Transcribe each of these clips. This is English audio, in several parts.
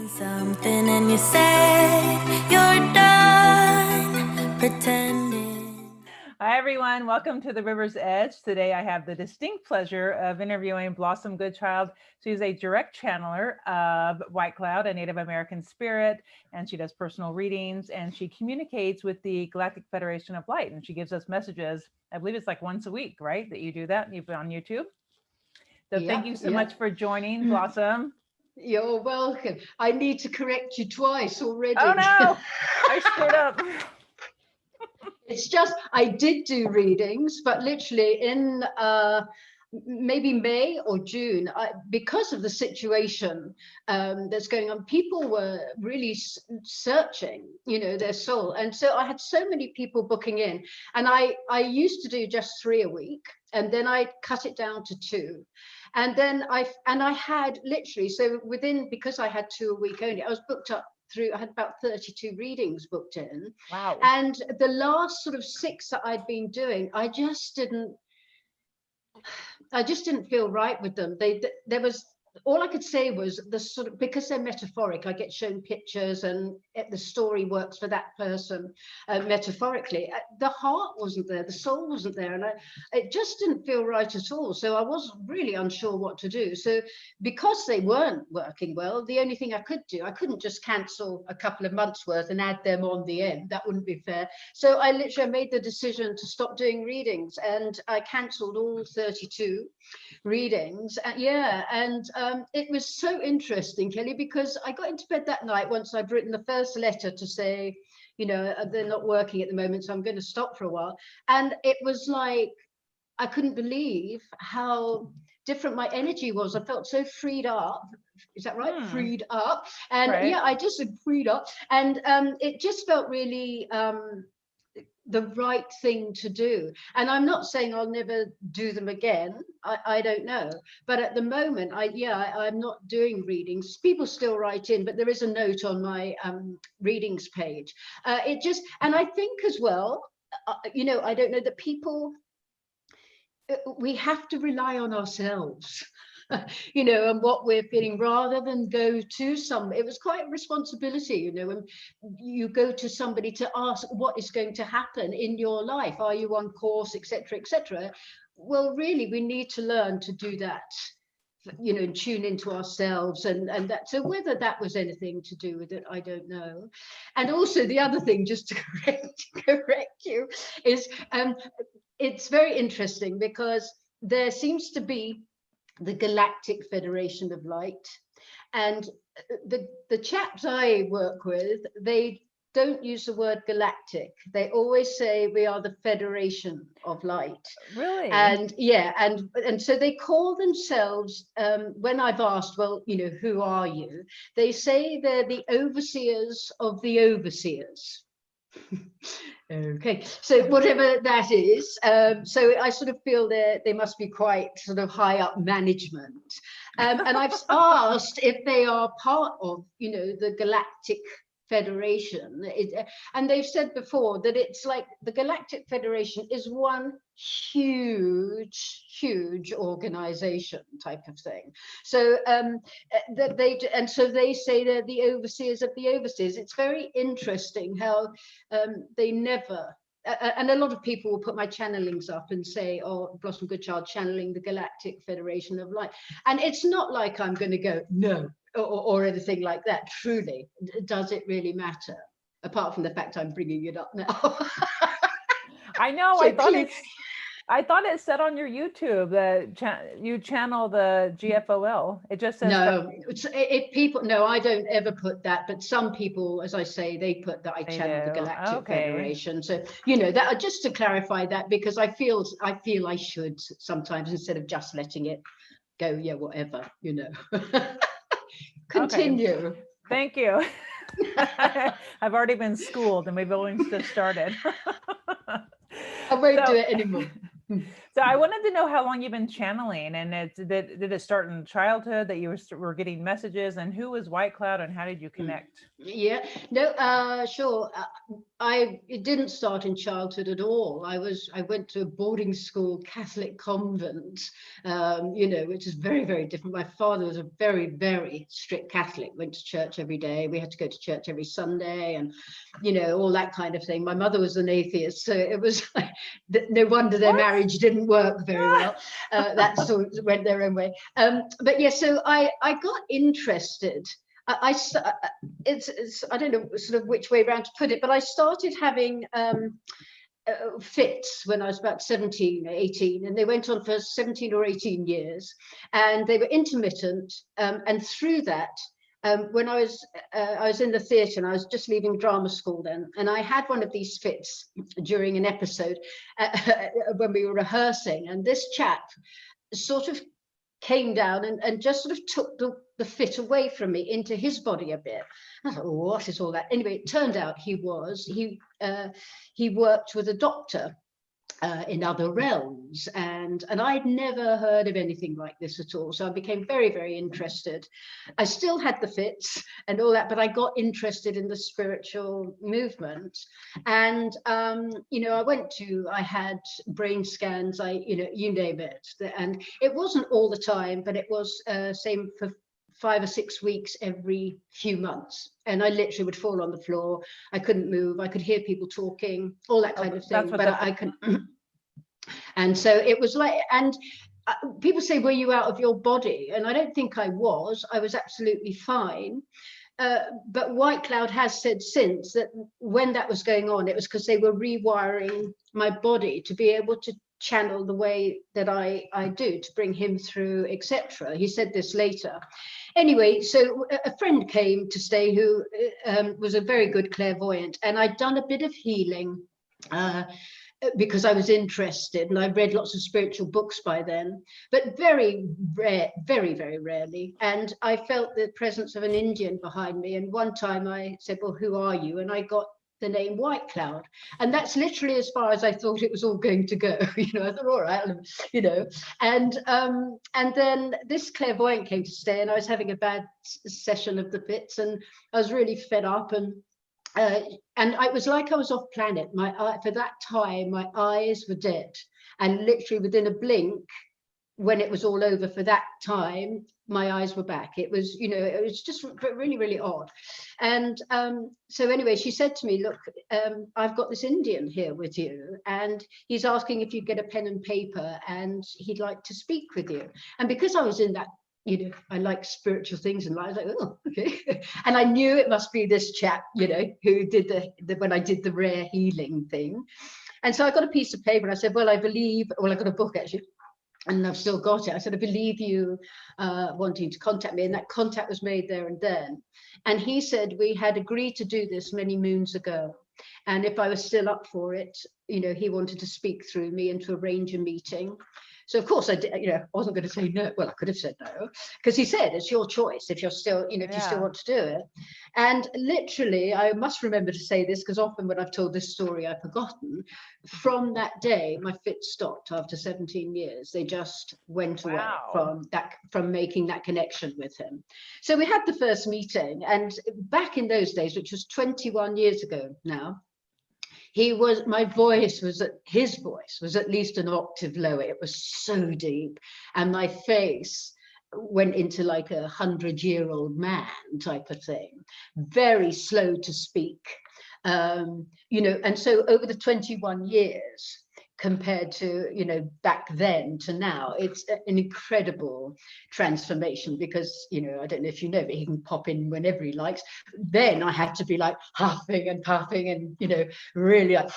Something and you say you're done pretending. Hi, everyone. Welcome to the River's Edge. Today, I have the distinct pleasure of interviewing Blossom Goodchild. She's a direct channeler of White Cloud, a Native American spirit, and she does personal readings, and she communicates with the Galactic Federation of Light, and she gives us messages. I believe it's like once a week, right, that you do that? You've been on YouTube. So thank you so much for joining, Blossom. You're welcome. I need to correct you twice already. Oh, no. I screwed up. It's just, I did do readings, but literally in maybe May or June, because of the situation that's going on, people were really searching, their soul. And so I had so many people booking in, and I used to do just 3 a week, and then I cut it down to 2. And then I had literally, so because I had 2 a week only, I was booked up through, I had about 32 readings booked in. Wow. And the last sort of 6 that I'd been doing, I just didn't feel right with them. There was, all I could say was the sort of, because they're metaphoric, I get shown pictures and the story works for that person metaphorically. The heart wasn't there, the soul wasn't there, and it just didn't feel right at all. So I was really unsure what to do. So because they weren't working well, the only thing I could do, I couldn't just cancel a couple of months worth and add them on the end. That wouldn't be fair. So I literally made the decision to stop doing readings, and I cancelled all 32 readings. And it was so interesting, Kelly, because I got into bed that night once I'd written the first letter to say, they're not working at the moment, so I'm going to stop for a while. And it was like, I couldn't believe how different my energy was. I felt so freed up. Is that right? Freed up. And right. I just freed up. And it just felt really the right thing to do. And I'm not saying I'll never do them again. I don't know. But at the moment, I'm not doing readings. People still write in, but there is a note on my readings page. And I think as well, I don't know that people, we have to rely on ourselves. And what we're feeling, rather than go to it was quite a responsibility, when you go to somebody to ask what is going to happen in your life. Are you on course, etc., etc.? Well, really, we need to learn to do that, and tune into ourselves and that. So whether that was anything to do with it, I don't know. And also the other thing, just to correct you, is it's very interesting because there seems to be the Galactic Federation of Light, and the chaps I work with, they don't use the word galactic. They always say we are the Federation of Light. Really? And and so they call themselves, when I've asked, well, who are you? They say they're the overseers of the overseers. Okay, so whatever that is, so I sort of feel they must be quite sort of high up management, and I've asked if they are part of the Galactic Federation, and they've said before that it's like the Galactic Federation is one huge organization type of thing. So so they say they're the overseers of the overseers. It's very interesting how they never, and a lot of people will put my channelings up and say, oh, Blossom Goodchild channeling the Galactic Federation of Light. And it's not like I'm going to go, no, or anything like that. Truly, does it really matter? Apart from the fact I'm bringing it up now. I know. So I thought it said on your YouTube that you channel the GFOL. It just says no. If people, no, I don't ever put that. But some people, as I say, they put that I channel the Galactic Federation. So that, just to clarify that, because I feel I should sometimes, instead of just letting it go. Yeah, whatever. Continue. Okay. Thank you. I've already been schooled, and we've only just started. I won't do it anymore. So I wanted to know how long you've been channeling, and did it start in childhood that you were getting messages, and who was White Cloud, and how did you connect? Yeah, no, sure. It didn't start in childhood at all. I went to a boarding school Catholic convent, which is very, very different. My father was a very, very strict Catholic, went to church every day. We had to go to church every Sunday, and, all that kind of thing. My mother was an atheist, so it was like, no wonder their marriage didn't work very well. That sort of went their own way. But yeah, so I got interested. It's I don't know sort of which way around to put it, but I started having fits when I was about 17, 18, and they went on for 17 or 18 years, and they were intermittent. And through that, when I was in the theatre, and I was just leaving drama school then, and I had one of these fits during an episode when we were rehearsing, and this chap sort of came down and just sort of took the fit away from me into his body a bit. I thought, what is all that? Anyway, it turned out he worked with a doctor in other realms, and I'd never heard of anything like this at all. So I became very, very interested. I still had the fits and all that, but I got interested in the spiritual movement. And I had brain scans, you name it, and it wasn't all the time, but it was same for 5 or 6 weeks every few months, and I literally would fall on the floor. I couldn't move. I could hear people talking, all that kind of thing, but I couldn't. And so it was like, and people say, were you out of your body? And I don't think I was. I was absolutely fine. But White Cloud has said since that when that was going on, it was because they were rewiring my body to be able to channel the way that I do, to bring him through, etc. He said this later. Anyway, so a friend came to stay who was a very good clairvoyant, and I'd done a bit of healing because I was interested, and I read lots of spiritual books by then, but very rare, very, very rarely. And I felt the presence of an Indian behind me. And one time I said, well, who are you? And I got the name White Cloud. And that's literally as far as I thought it was all going to go. I thought, all right, and then this clairvoyant came to stay, and I was having a bad session of the fits, and I was really fed up, and it was like I was off planet. For that time, my eyes were dead, and literally within a blink, when it was all over for that time, my eyes were back. It was, it was just really, really odd. And so anyway, she said to me, look, I've got this Indian here with you, and he's asking if you get a pen and paper, and he'd like to speak with you. And because I was in that, I like spiritual things, and I was like, oh, okay. And I knew it must be this chap, who did when I did the rare healing thing. And so I got a piece of paper, and I said, well, I got a book actually, and I've still got it. I said, I believe you wanting to contact me. And that contact was made there and then. And he said, we had agreed to do this many moons ago, and if I was still up for it, he wanted to speak through me and to arrange a meeting. So of course I did, I wasn't going to say no. Well, I could have said no, because he said it's your choice if you're still, if you still want to do it. And literally, I must remember to say this, because often when I've told this story, I've forgotten. From that day, my fit stopped after 17 years. They just went away from making that connection with him. So we had the first meeting, and back in those days, which was 21 years ago now, his voice was at least an octave lower. It was so deep, and my face went into like 100-year-old man type of thing, very slow to speak, and so over the 21 years compared to back then to now, it's an incredible transformation, because I don't know if you know, but he can pop in whenever he likes. Then I had to be like huffing and puffing, and really like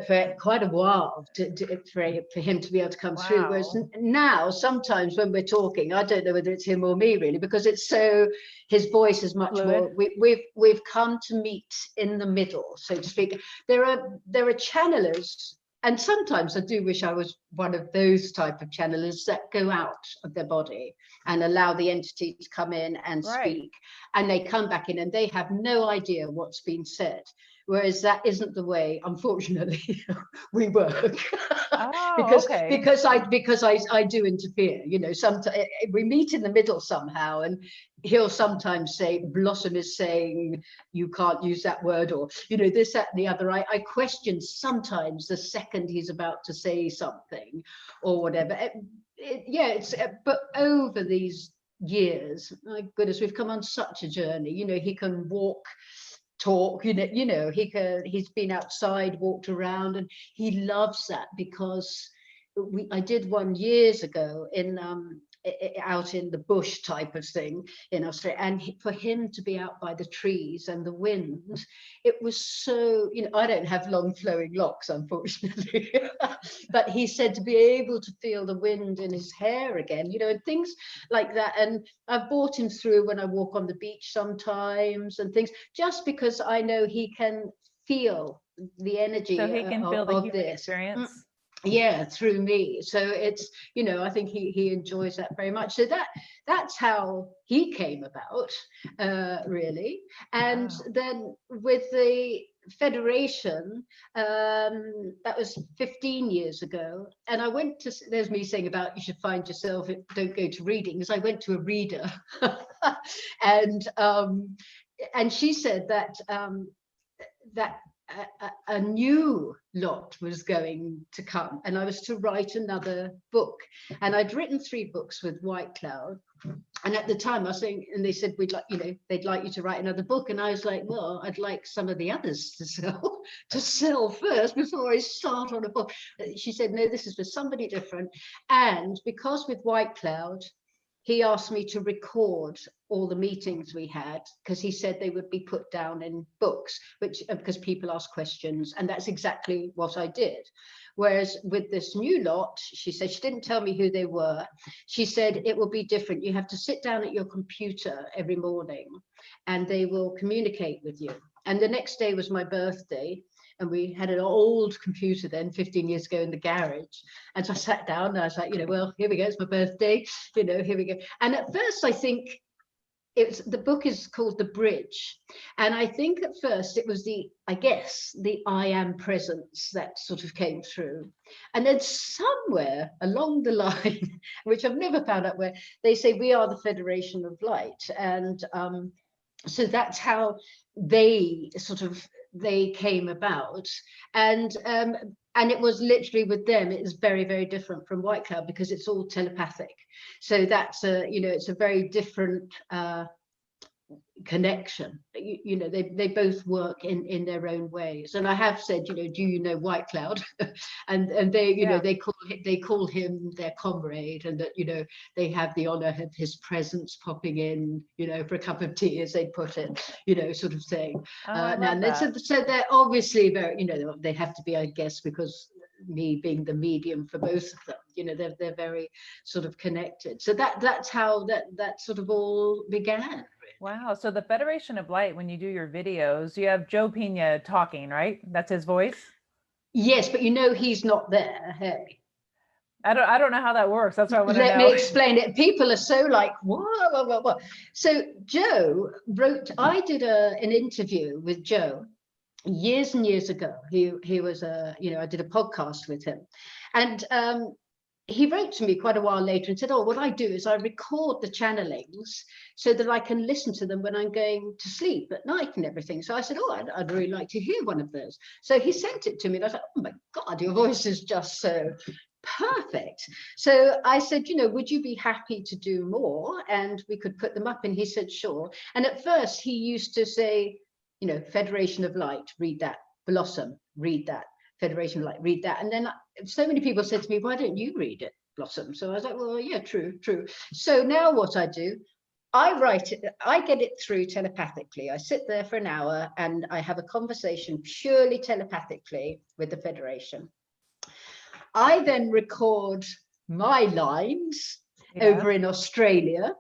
for quite a while for him to be able to come through. Whereas now, sometimes when we're talking, I don't know whether it's him or me really, because it's so, his voice is much more. We've come to meet in the middle, so to speak. There are channelers. And sometimes I do wish I was one of those type of channelers that go out of their body and allow the entity to come in and speak. And they come back in, and they have no idea what's been said. whereas that isn't the way, unfortunately, we work. Oh, okay. because I do interfere, you know. Sometimes we meet in the middle somehow, and he'll sometimes say, Blossom is saying you can't use that word, or, you know, this, that, and the other. I question sometimes the second he's about to say something or whatever. But over these years, my goodness, we've come on such a journey. You know, he can walk, talk, he's been outside, walked around, and he loves that, because I did one years ago in out in the bush type of thing in Australia, and for him to be out by the trees and the wind, it was so, you know, I don't have long flowing locks, unfortunately, but he said to be able to feel the wind in his hair again, you know, and things like that. And I've brought him through when I walk on the beach sometimes and things, just because I know he can feel the energy So he can feel the of human this. experience. Yeah, through me. So it's, you know, I think he enjoys that very much. So that's how he came about, really. And Wow. then with the federation, that was 15 years ago, and I went to, there's me saying about you should find yourself, don't go to readings. I went to a reader and she said that a new lot was going to come, and I was to write another book. And I'd written 3 books with White Cloud, and at the time I was saying, and they said, we'd like, you know, they'd like you to write another book. And I was like, well, I'd like some of the others to sell first before I start on a book. She said, no, this is for somebody different. And because with White Cloud, he asked me to record all the meetings we had, because he said they would be put down in books, which because people ask questions, and that's exactly what I did. Whereas with this new lot, she said, she didn't tell me who they were. She said it will be different. You have to sit down at your computer every morning and they will communicate with you. And the next day was my birthday, and we had an old computer then 15 years ago in the garage. And so I sat down and I was like, you know, well, here we go, it's my birthday, you know, here we go. And at first I think the book is called The Bridge. And I think at first it was the I am presence that sort of came through. And then somewhere along the line, which I've never found out where, they say we are the Federation of Light. And so that's how they came about. And it was literally with them, it is very, very different from White Cloud, because it's all telepathic. So that's you know, it's a very different connection. You know, they both work in their own ways. And I have said, you know, do you know White Cloud? and they, you know, they call him their comrade, and that, you know, they have the honor of his presence popping in, you know, for a cup of tea, as they put it, you know, sort of thing. So they're obviously very, you know, they have to be, I guess, because me being the medium for both of them, you know, they're very sort of connected. So that's how that sort of all began. Wow. So the Federation of Light, when you do your videos, you have Joe Pena talking, right? That's his voice? Yes, but you know, he's not there. Hey, I don't know how that works. That's what I want to know. Let me explain it. People are so like, what? So Joe wrote, I did an interview with Joe years and years ago. He was you know, I did a podcast with him, and he wrote to me quite a while later and said, oh, what I do is I record the channelings so that I can listen to them when I'm going to sleep at night and everything. So I said, oh, I'd really like to hear one of those. So he sent it to me, and I was like, oh my God, your voice is just so perfect. So I said, you know, would you be happy to do more? And we could put them up. And he said, sure. And at first he used to say, you know, Federation of Light, read that. Blossom, read that. Federation of Light, read that. And then so many people said to me, why don't you read it, Blossom? So I was like, well, yeah, true. So now what I do, I write it, I get it through telepathically. I sit there for an hour and I have a conversation purely telepathically with the Federation. I then record my lines over in Australia,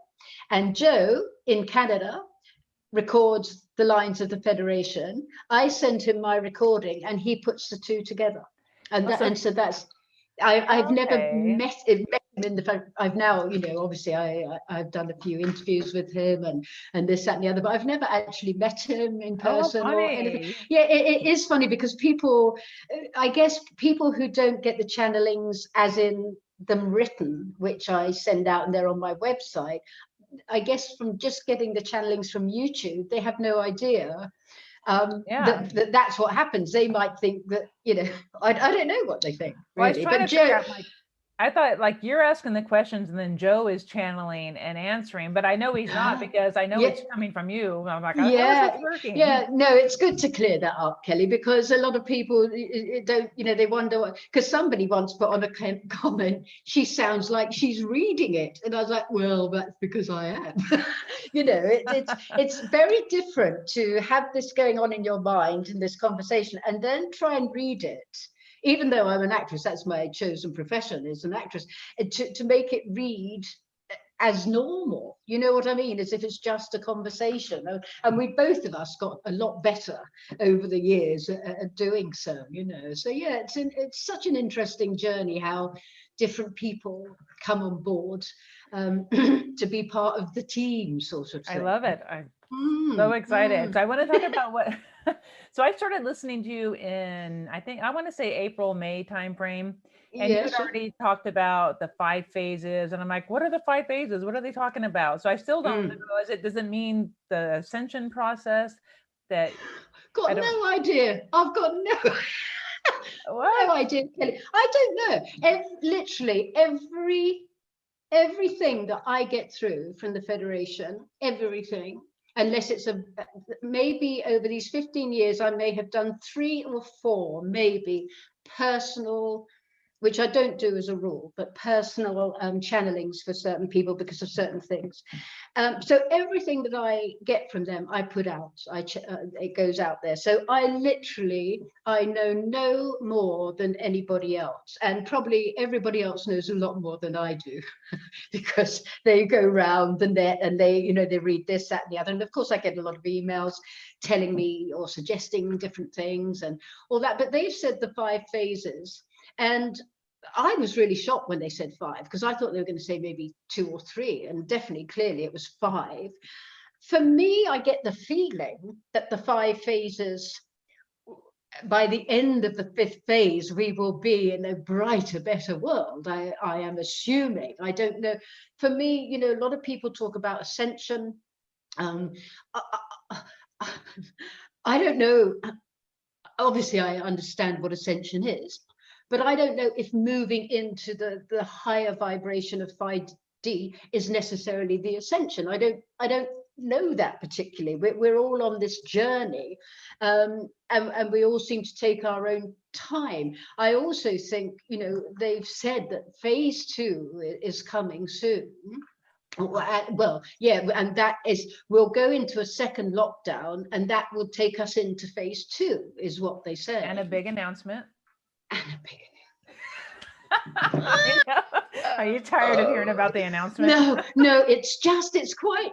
and Joe in Canada records the lines of the Federation. I send him my recording and he puts the two together. And so that's, I've never met in the fact I've now, obviously I've done a few interviews with him and this, that, and the other, but I've never actually met him in Oh, person or anything. funny. Yeah, it is funny because people, I guess people who don't get the channelings as in them written, which I send out and they're on my website, I guess from just getting the channelings from YouTube, they have no idea Yeah. that's what happens. They might think that, I don't know what they think, Well, I was really. trying But to figure Joe, out, like, I thought like you're asking the questions and then Joe is channeling and answering, but I know he's not because I know yeah, it's coming from you. I'm like, how is yeah, this working? yeah. No, it's good to clear that up, Kelly, because a lot of people don't, they wonder, because somebody once put on a comment, she sounds like she's reading it. And I was like, well, that's because I am. It's very different to have this going on in your mind in this conversation and then try and read it. Even though I'm an actress, that's my chosen profession, is an actress, and to make it read as normal, you know what I mean, as if it's just a conversation. And we both of us got a lot better over the years at doing so, So yeah, it's such an interesting journey how different people come on board to be part of the team, sort of thing. I love it. I'm so excited. So I want to talk about what. So I started listening to you in, I want to say April, May timeframe. And you had already talked about the 5 phases. And I'm like, what are the 5 phases? What are they talking about? So I still don't know. Does it mean the ascension process that got no idea. I've got no idea, Kelly. I don't know. Literally everything that I get through from the Federation, everything, unless it's maybe over these 15 years, I may have done 3 or 4, maybe personal, which I don't do as a rule, but personal channelings for certain people because of certain things. So everything that I get from them, I put out. It goes out there. So I know no more than anybody else, and probably everybody else knows a lot more than I do, because they go around the net and they read this, that, and the other. And of course, I get a lot of emails telling me or suggesting different things and all that. But they've said the 5 phases. And I was really shocked when they said 5, because I thought they were going to say maybe 2 or 3, and definitely, clearly, it was 5. For me, I get the feeling that the 5 phases, by the end of the 5th phase, we will be in a brighter, better world. I am assuming. I don't know. For me, a lot of people talk about ascension. I don't know. Obviously, I understand what ascension is. But I don't know if moving into the higher vibration of 5D is necessarily the ascension. I don't know that particularly. We're all on this journey, and we all seem to take our own time. I also think, they've said that phase 2 is coming soon. Well, yeah, and that is, we'll go into a second lockdown, and that will take us into phase 2, is what they say. And a big announcement. Are you tired of hearing about the announcement? No, it's quite,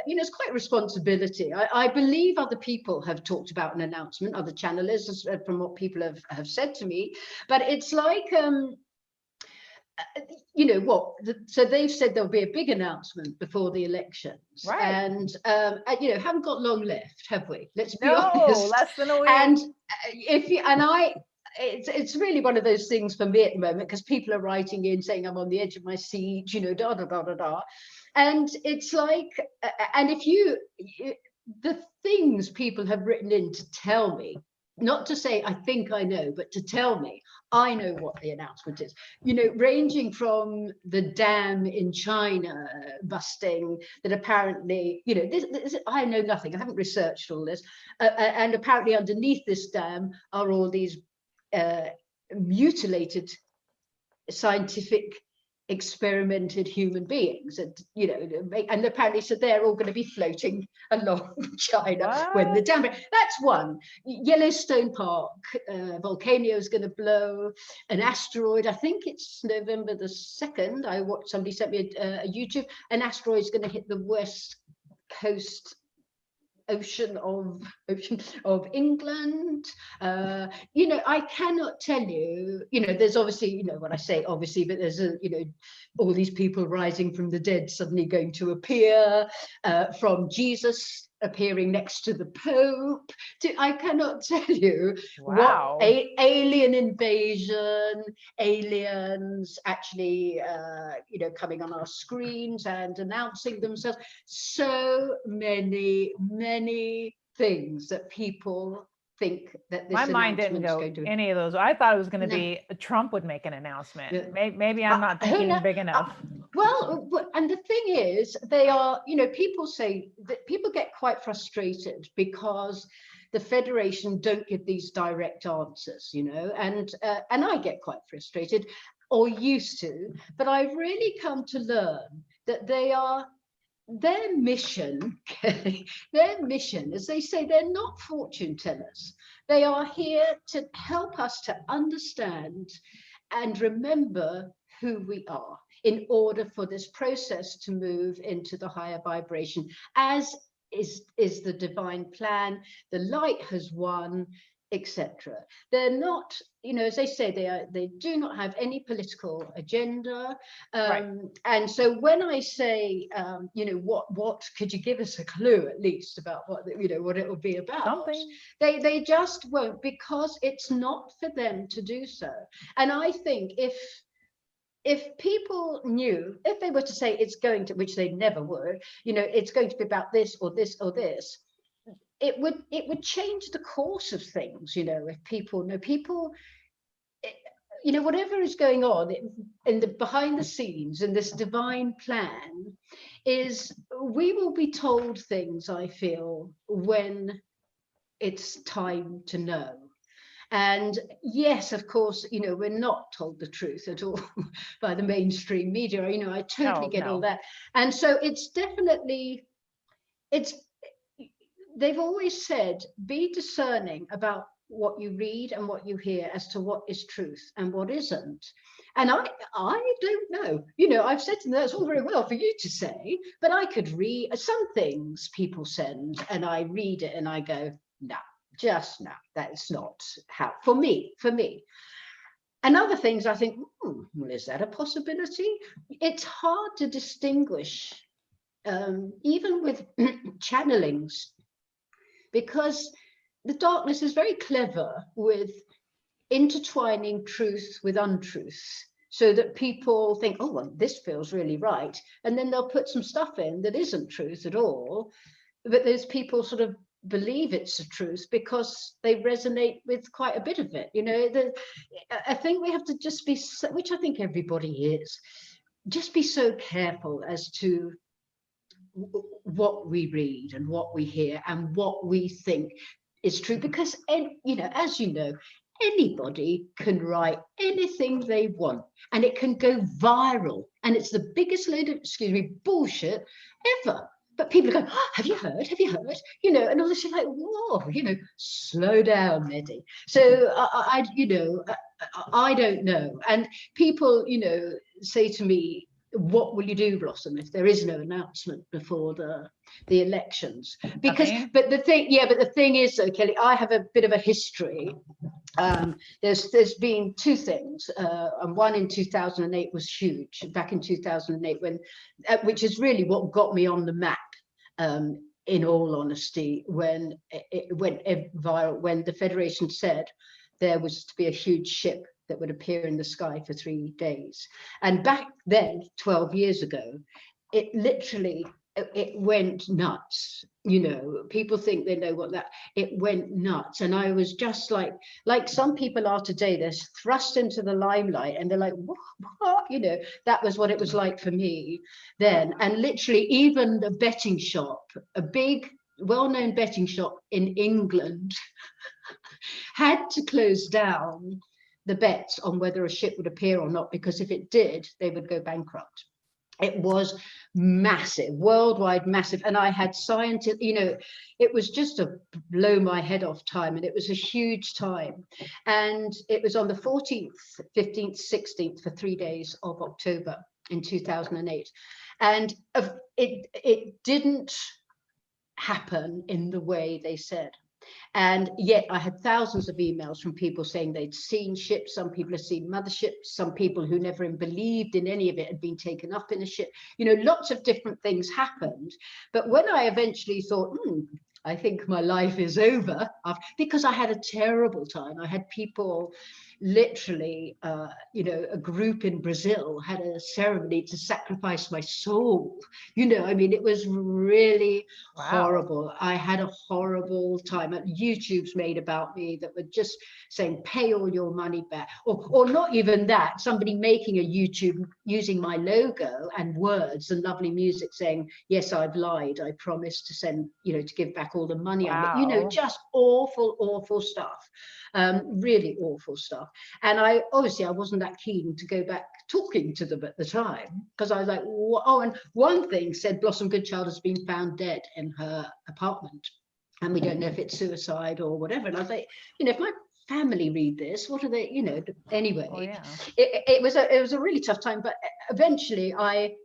it's quite responsibility. I believe other people have talked about an announcement, other channelers, from what people have said to me, but it's like, so they've said there'll be a big announcement before the elections, right? And haven't got long left, have we? Let's be honest. Less than a week. And it's really one of those things for me at the moment, because people are writing in saying I'm on the edge of my seat, da da da da da, and it's like, and the things people have written in to tell me, not to say I think I know, but to tell me I know what the announcement is, ranging from the dam in China busting, that apparently, this, I know nothing, I haven't researched all this, and apparently underneath this dam are all these mutilated scientific experimented human beings, and and apparently so they're all going to be floating along China when the dam. That's one. Yellowstone Park volcano is going to blow. An asteroid, I think it's November the 2nd, I watched, somebody sent me a YouTube, an asteroid is going to hit the west coast ocean of England. I cannot tell you, there's obviously, when I say obviously, but there's all these people rising from the dead suddenly going to appear, from Jesus appearing next to the Pope. I cannot tell you Wow. what alien invasion, aliens actually, coming on our screens and announcing themselves. So many things that people think that this My mind didn't announcement's go going to. any of those. I thought it was going to No. be Trump would make an announcement. Yeah. Maybe I'm not thinking big enough. Well, and the thing is, they are, people say that people get quite frustrated because the Federation don't give these direct answers, and I get quite frustrated, or used to, but I've really come to learn that their mission, as they say, they're not fortune tellers. They are here to help us to understand and remember who we are in order for this process to move into the higher vibration, as is the divine plan. The light has won, etc. They're not, as they say, they do not have any political agenda. Right. And so when I say, what could you give us a clue at least about what it will be about? Something. They just won't, because it's not for them to do so. And I think if people knew, if they were to say it's going to, which they never would, it's going to be about this or this or this, it would change the course of things, if people know, whatever is going on in the behind the scenes in this divine plan, is we will be told things, I feel, when it's time to know. And yes, of course, we're not told the truth at all by the mainstream media. I totally get all that. And so it's definitely, they've always said, be discerning about what you read and what you hear as to what is truth and what isn't. And I don't know. I've said to them, that's all very well for you to say, but I could read some things people send and I read it and I go, no. Just no, that's not how, for me. And other things I think, well, is that a possibility? It's hard to distinguish, even with channelings, because the darkness is very clever with intertwining truth with untruth, so that people think, oh, well, this feels really right. And then they'll put some stuff in that isn't truth at all. But there's people sort of believe it's the truth because they resonate with quite a bit of it. I think we have to just be, which I think everybody is, just be so careful as to what we read and what we hear and what we think is true, because as you know, anybody can write anything they want and it can go viral, and it's the biggest load of, bullshit ever. But people go, oh, have you heard? And all this, like, whoa, slow down, Neddy. So I don't know. And people, say to me, what will you do, Blossom, if there is no announcement before the elections? Because, but the thing is, though, Kelly, I have a bit of a history. There's been two things, and one in 2008 was huge, back in 2008, when which is really what got me on the map, in all honesty, when it went viral, when the Federation said there was to be a huge ship that would appear in the sky for 3 days. And back then, 12 years ago, it literally, it went nuts. People think they know what that, it went nuts. And I was just like some people are today, they're thrust into the limelight and they're like, what? That was what it was like for me then. And literally, even the betting shop, a big, well-known betting shop in England, had to close down the bets on whether a ship would appear or not, because if it did, they would go bankrupt. It was massive, worldwide massive. And I had scientists, it was just a blow my head off time. And it was a huge time. And it was on the 14th, 15th, 16th for 3 days of October in 2008. And it didn't happen in the way they said. And yet I had thousands of emails from people saying they'd seen ships. Some people had seen motherships. Some people who never even believed in any of it had been taken up in a ship. You know, lots of different things happened. But when I eventually thought, I think my life is over, because I had a terrible time. I had people literally, you know, a group in Brazil had a ceremony to sacrifice my soul. You know, I mean, it was really horrible. I had a horrible time. YouTube's made about me that were just saying, pay all your money back, or not even that, somebody making a YouTube using my logo and words and lovely music saying, yes, I've lied, I promised to send, you know, to give back all the money. You know, just awful stuff. Really awful stuff. And I wasn't that keen to go back talking to them at the time, because I was like, oh, and one thing said Blossom Goodchild has been found dead in her apartment, and we don't know if it's suicide or whatever. And I was like, you know, if my family read this, what are they, you know? Anyway, it was a really tough time, but eventually I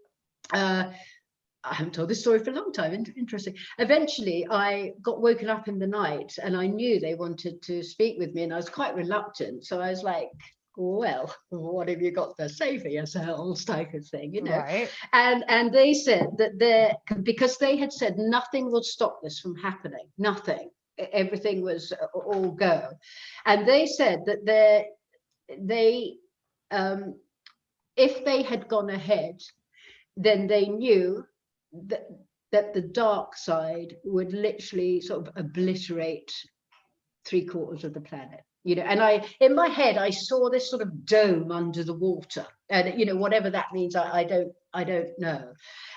haven't told this story for a long time. Interesting. Eventually, I got woken up in the night, and I knew they wanted to speak with me, and I was quite reluctant. So I was like, well, what have you got to say for yourselves, type of thing, you know? Right. And they said that because they had said nothing would stop this from happening, nothing. Everything was all go. And they said that if they had gone ahead, then they knew that the dark side would literally sort of obliterate 3/4 of the planet, you know. And in my head, I saw this sort of dome under the water, and you know, whatever that means, I don't know.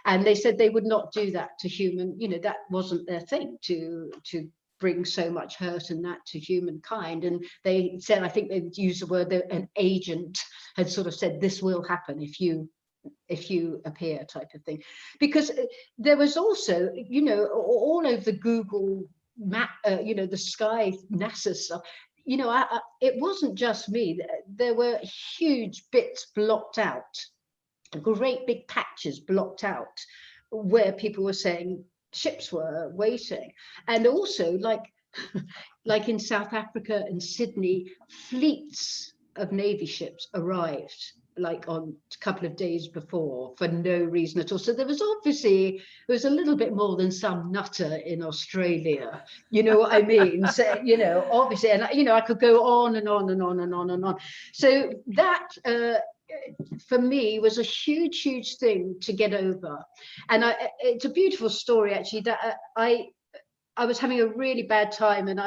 And they said they would not do that to human, you know, that wasn't their thing, to bring so much hurt and that to humankind. And they said, I think they used the word that an agent had sort of said, this will happen if you appear, type of thing. Because there was also, you know, all over the Google map, you know, the sky, NASA stuff, you know, it wasn't just me. There were huge bits blocked out, great big patches blocked out, where people were saying ships were waiting. And also, like in South Africa and Sydney, fleets of Navy ships arrived like on a couple of days before for no reason at all. So there was a little bit more than some nutter in Australia, you know what I mean? So, you know, obviously, and you know, I could go on and on and on and on and on. So that for me was a huge thing to get over. And it's a beautiful story, actually, that I was having a really bad time, and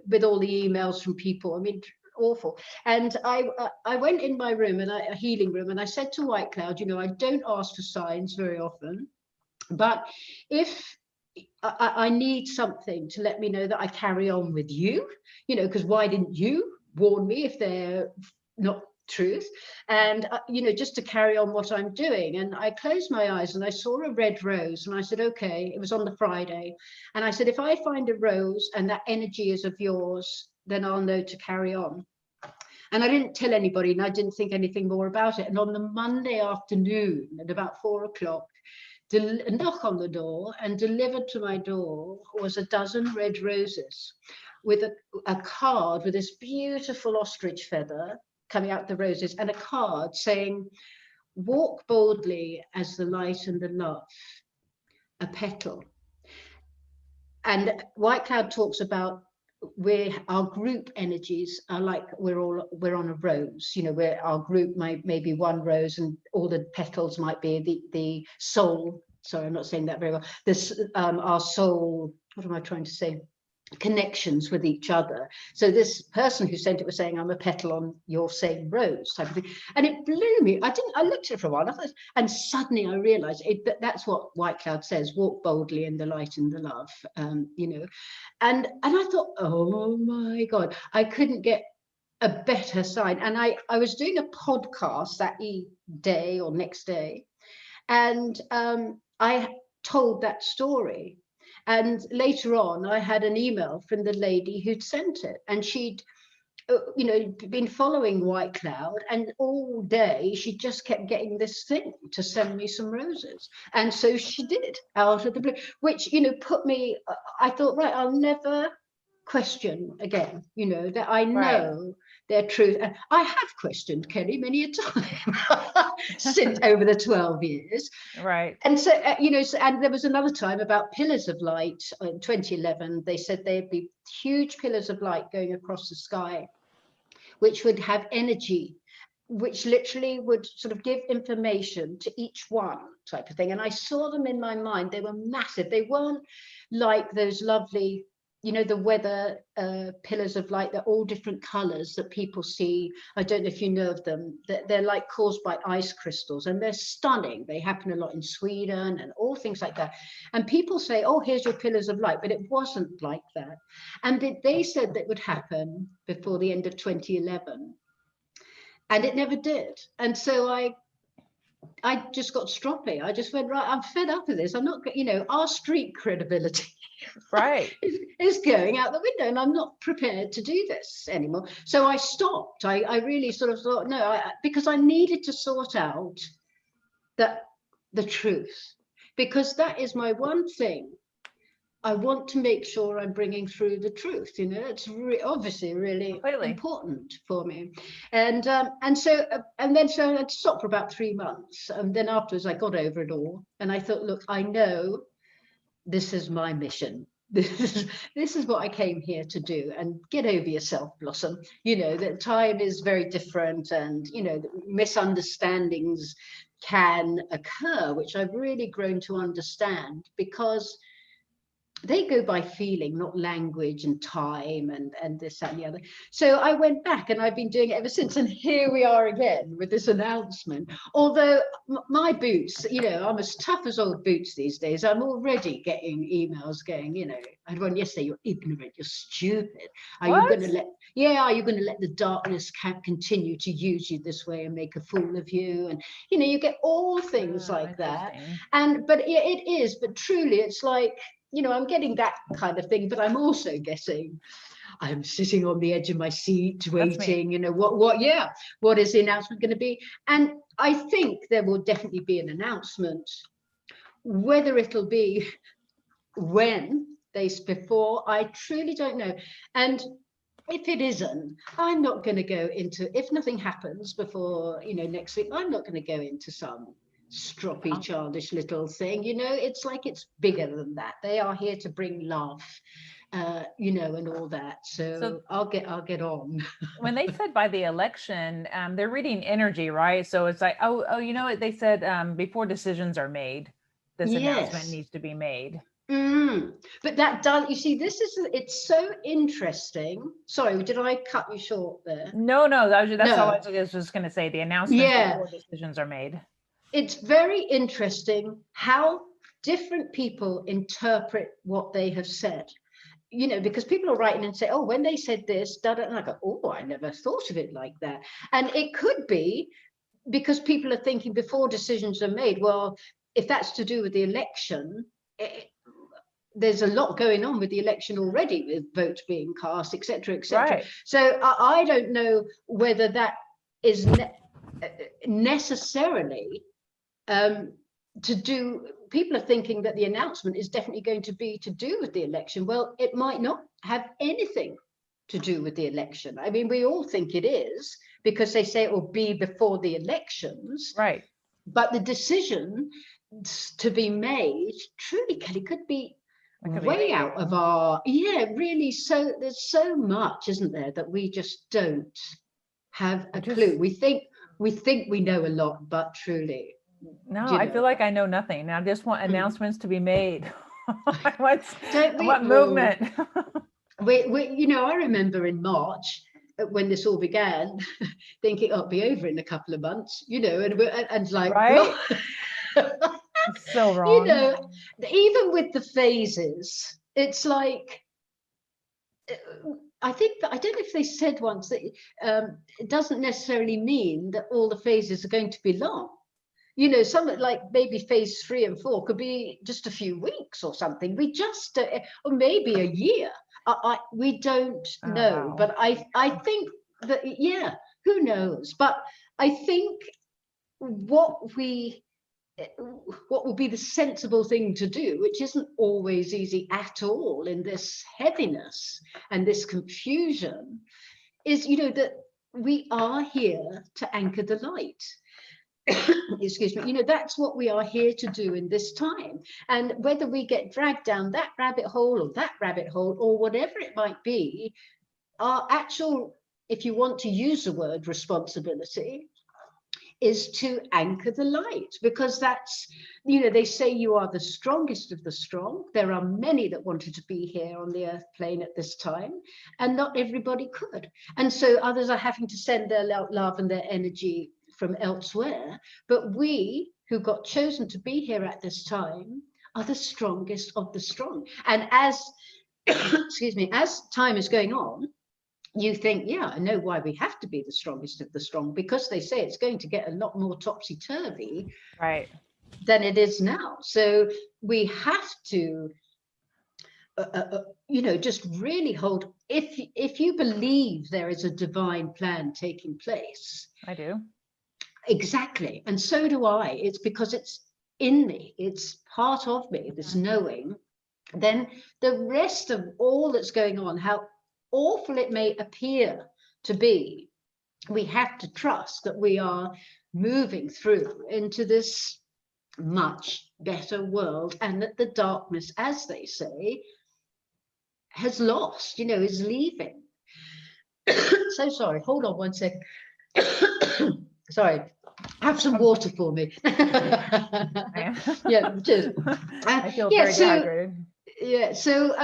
with all the emails from people, I mean, awful. And I went in my room, and a healing room, and I said to White Cloud, you know, I don't ask for signs very often, but if I need something to let me know that I carry on with you, you know, because why didn't you warn me if they're not truth? And you know, just to carry on what I'm doing. And I closed my eyes and I saw a red rose, and I said, okay, it was on the Friday, and I said, if I find a rose and that energy is of yours, then I'll know to carry on. And I didn't tell anybody, and I didn't think anything more about it. And on the Monday afternoon at about 4 o'clock, a knock on the door, and delivered to my door was a dozen red roses with a card with this beautiful ostrich feather coming out the roses, and a card saying, walk boldly as the light and the love, a petal. And White Cloud talks about our group energies are like we're on a rose, you know, where our group may be one rose, and all the petals might be the soul. Sorry, I'm not saying that very well. This our soul, what am I trying to say? Connections with each other. So this person who sent it was saying, I'm a petal on your same rose, type of thing. And it blew me. I looked at it for a while, and suddenly I realized that's what White Cloud says, walk boldly in the light and the love, you know. And I thought, oh my God, I couldn't get a better sign. And I was doing a podcast that day or next day, and I told that story. And later on, I had an email from the lady who'd sent it, and she'd you know, been following White Cloud, and all day she just kept getting this thing to send me some roses. And so she did, out of the blue, which, you know, put me, I thought, right, I'll never question again, you know, that I know their truth. And I have questioned Kelly many a time since over the 12 years. Right. And so, you know, and there was another time about pillars of light in 2011. They said there'd be huge pillars of light going across the sky, which would have energy, which literally would sort of give information to each one, type of thing. And I saw them in my mind. They were massive. They weren't like those lovely, you know, the weather pillars of light. They're all different colors that people see. I don't know if you know of them. They're like caused by ice crystals, and they're stunning. They happen a lot in Sweden and all things like that. And people say, oh, here's your pillars of light, but it wasn't like that. And they said that would happen before the end of 2011, and it never did. And so I just got stroppy. I just went, right, I'm fed up with this. I'm not, you know, our street credibility is going out the window, and I'm not prepared to do this anymore. So I stopped. I really sort of thought, no, because I needed to sort out the truth, because that is my one thing. I want to make sure I'm bringing through the truth. You know, it's obviously really important for me. And so I had to stop for about 3 months, and then afterwards I got over it all, and I thought, look, I know this is my mission. This is what I came here to do. And get over yourself, Blossom. You know that time is very different, and you know misunderstandings can occur, which I've really grown to understand, because they go by feeling, not language and time and this, that, and the other. So I went back, and I've been doing it ever since. And here we are again with this announcement. Although my boots, you know, I'm as tough as old boots these days. I'm already getting emails going, you know, I had one yesterday, you're ignorant, you're stupid. Are you going to let the darkness continue to use you this way and make a fool of you? And, you know, you get all things like that. But it is, but truly, it's like, you know, I'm getting that kind of thing, but I'm also getting, I'm sitting on the edge of my seat waiting, you know, what is the announcement going to be? And I think there will definitely be an announcement. Whether it'll be when, days before, I truly don't know. And if it isn't, I'm not going to go into, if nothing happens before, you know, next week, I'm not going to go into some stroppy, childish little thing. You know, it's like it's bigger than that. They are here to bring love, you know, and all that. So I'll get on. When they said by the election, they're reading energy, right? So it's like, oh, you know what they said, before decisions are made, this announcement needs to be made. But that does, you see, it's so interesting. Sorry, did I cut you short there? No, that's all I was just going to say. The announcement before decisions are made. It's very interesting how different people interpret what they have said. You know, because people are writing and say, oh, when they said this, and I go, oh, I never thought of it like that. And it could be because people are thinking before decisions are made, well, if that's to do with the election, there's a lot going on with the election already, with votes being cast, etc., etc. So I don't know whether that is necessarily to do. People are thinking that the announcement is definitely going to be to do with the election. Well, it might not have anything to do with the election. I mean, we all think it is because they say it will be before the elections. Right. But the decision to be made, truly, Kelly, could be way out of our, really. So there's so much, isn't there, that we just don't have a clue. We think we know a lot, but truly. No, I feel like I know nothing. I just want announcements to be made. What movement? we, you know, I remember in March when this all began, thinking, oh, it'll be over in a couple of months, you know, and like, right? It's so wrong. You know, even with the phases, it's like, I think that, I don't know if they said once that it doesn't necessarily mean that all the phases are going to be long. You know, some like maybe phase 3 and 4 could be just a few weeks or something. We just, or maybe a year. we don't Oh, know, wow. but I think that, yeah, who knows? But I think what will be the sensible thing to do, which isn't always easy at all in this heaviness and this confusion, is, that we are here to anchor the light. Excuse me, that's what we are here to do in this time. And whether we get dragged down that rabbit hole or that rabbit hole or whatever it might be, our actual, if you want to use the word responsibility, is to anchor the light, because that's, they say you are the strongest of the strong. There are many that wanted to be here on the earth plane at this time, and not everybody could. And so others are having to send their love and their energy from elsewhere. But we who got chosen to be here at this time are the strongest of the strong. And as, excuse me, as time is going on, you think, yeah, I know why we have to be the strongest of the strong, because they say it's going to get a lot more topsy-turvy, Right, than it is now. So we have to, just really hold, if you believe there is a divine plan taking place. I do. Exactly. And so do I. It's because it's in me. It's part of me, this knowing. Then the rest of all that's going on, how awful it may appear to be, we have to trust that we are moving through into this much better world, and that the darkness, as they say, has lost, is leaving. So sorry, hold on one second. Sorry, have some water for me. Yeah, cheers. I feel Yeah, very dehydrated. yeah, so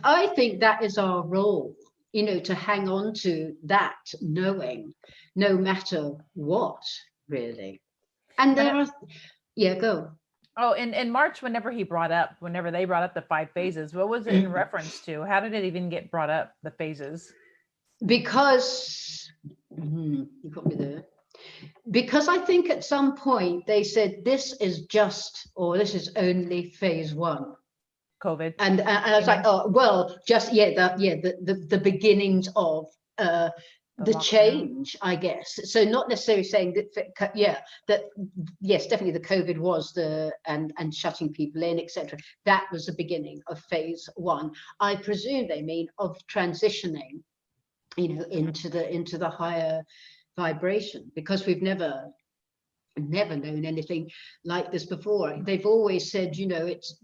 I think that is our role, to hang on to that knowing, no matter what, really. And there are, yeah, go. Oh, in March, whenever they brought up the 5 phases, what was it in reference to? How did it even get brought up, the phases? Because, you got me there. Because I think at some point they said this is only phase 1. COVID. And I was like, oh, well, just, the beginnings of the lockdown. change, I guess. So not necessarily saying that, yes, definitely the COVID was and shutting people in, etc. That was the beginning of phase 1. I presume they mean of transitioning, into the higher vibration, because we've never known anything like this before. They've always said, it's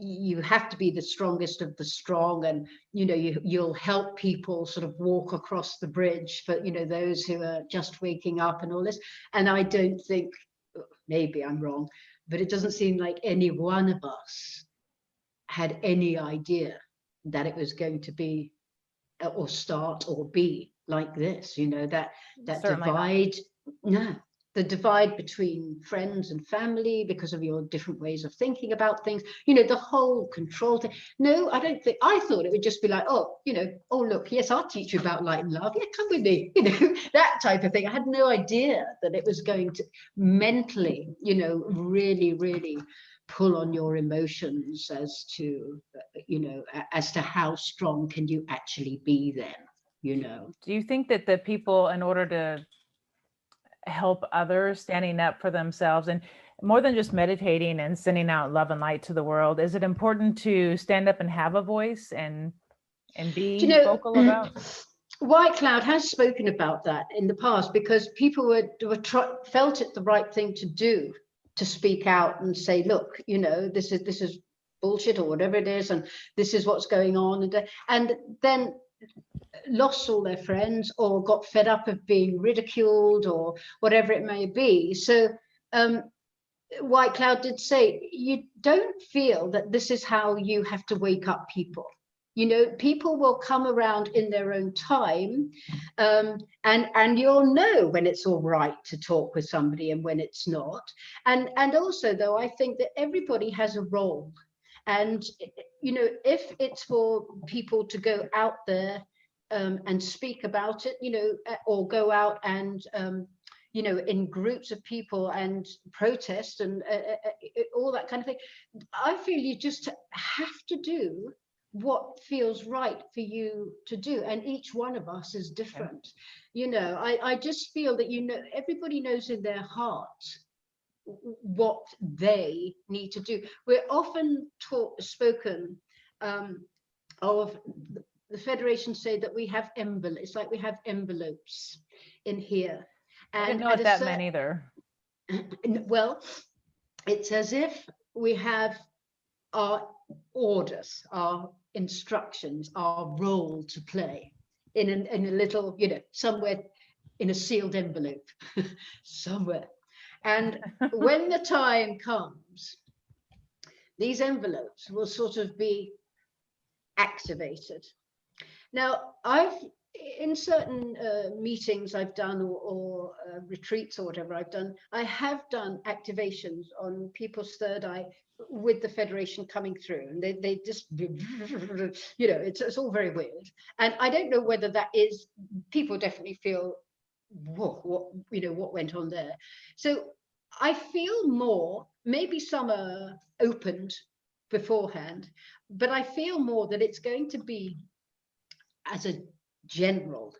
you have to be the strongest of the strong, and you'll help people sort of walk across the bridge for those who are just waking up and all this. And I don't think, maybe I'm wrong, but it doesn't seem like any one of us had any idea that it was going to be or start or be like this, that Certainly divide. No, the divide between friends and family because of your different ways of thinking about things, the whole control thing. No, I don't think. I thought it would just be like, oh, oh, look, yes, I'll teach you about light and love. Yeah, come with me, that type of thing. I had no idea that it was going to mentally, really, really pull on your emotions as to, as to how strong can you actually be then, Do you think that the people, in order to help others, standing up for themselves, and more than just meditating and sending out love and light to the world, is it important to stand up and have a voice and be vocal about? White Cloud has spoken about that in the past, because people felt it the right thing to do, to speak out and say, look, this is bullshit or whatever it is, and this is what's going on, and then lost all their friends or got fed up of being ridiculed or whatever it may be. So White Cloud did say, you don't feel that this is how you have to wake up people. People will come around in their own time, and you'll know when it's all right to talk with somebody and when it's not. And also, though, I think that everybody has a role. And, if it's for people to go out there and speak about it, or go out and, in groups of people and protest and all that kind of thing, I feel you just have to do what feels right for you to do, and each one of us is different. You know, I just feel that, you know, everybody knows in their heart what they need to do. We're often spoken of the Federation say that we have envelopes. It's like we have envelopes in here. I didn't And know what that meant either. well, it's as if we have our orders, our instructions, our role to play in a little, you know, somewhere in a sealed envelope, somewhere. And when the time comes, these envelopes will sort of be activated. Now, in certain meetings I've done, or retreats or whatever I've done, I have done activations on people's third eye with the Federation coming through, and they just, you know, it's all very weird. And I don't know whether that is, people definitely feel, whoa, what, you know, what went on there. So I feel more, maybe some are opened beforehand, but I feel more that it's going to be as a general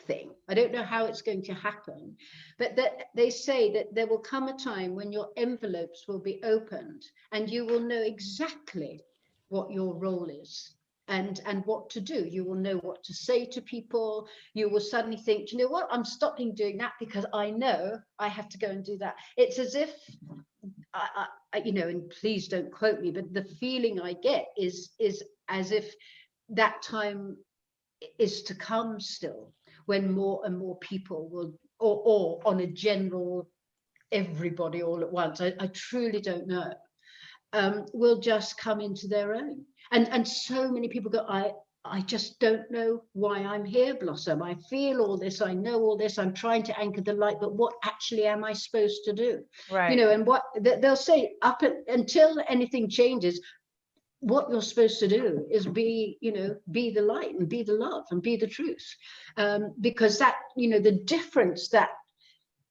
thing. I don't know how it's going to happen, but that they say that there will come a time when your envelopes will be opened and you will know exactly what your role is and what to do. You will know what to say to people. You will suddenly think, you know what, I'm stopping doing that because I know I have to go and do that. It's as if I you know, and please don't quote me, but the feeling I get is as if that time is to come still, when more and more people will, or on a general, everybody all at once, I truly don't know, will just come into their own. And so many people go, I just don't know why I'm here, Blossom. I feel all this, I know all this, I'm trying to anchor the light, but what actually am I supposed to do? Right. You know, and what they'll say, until anything changes, what you're supposed to do is be, you know, be the light and be the love and be the truth, because that, you know, the difference that,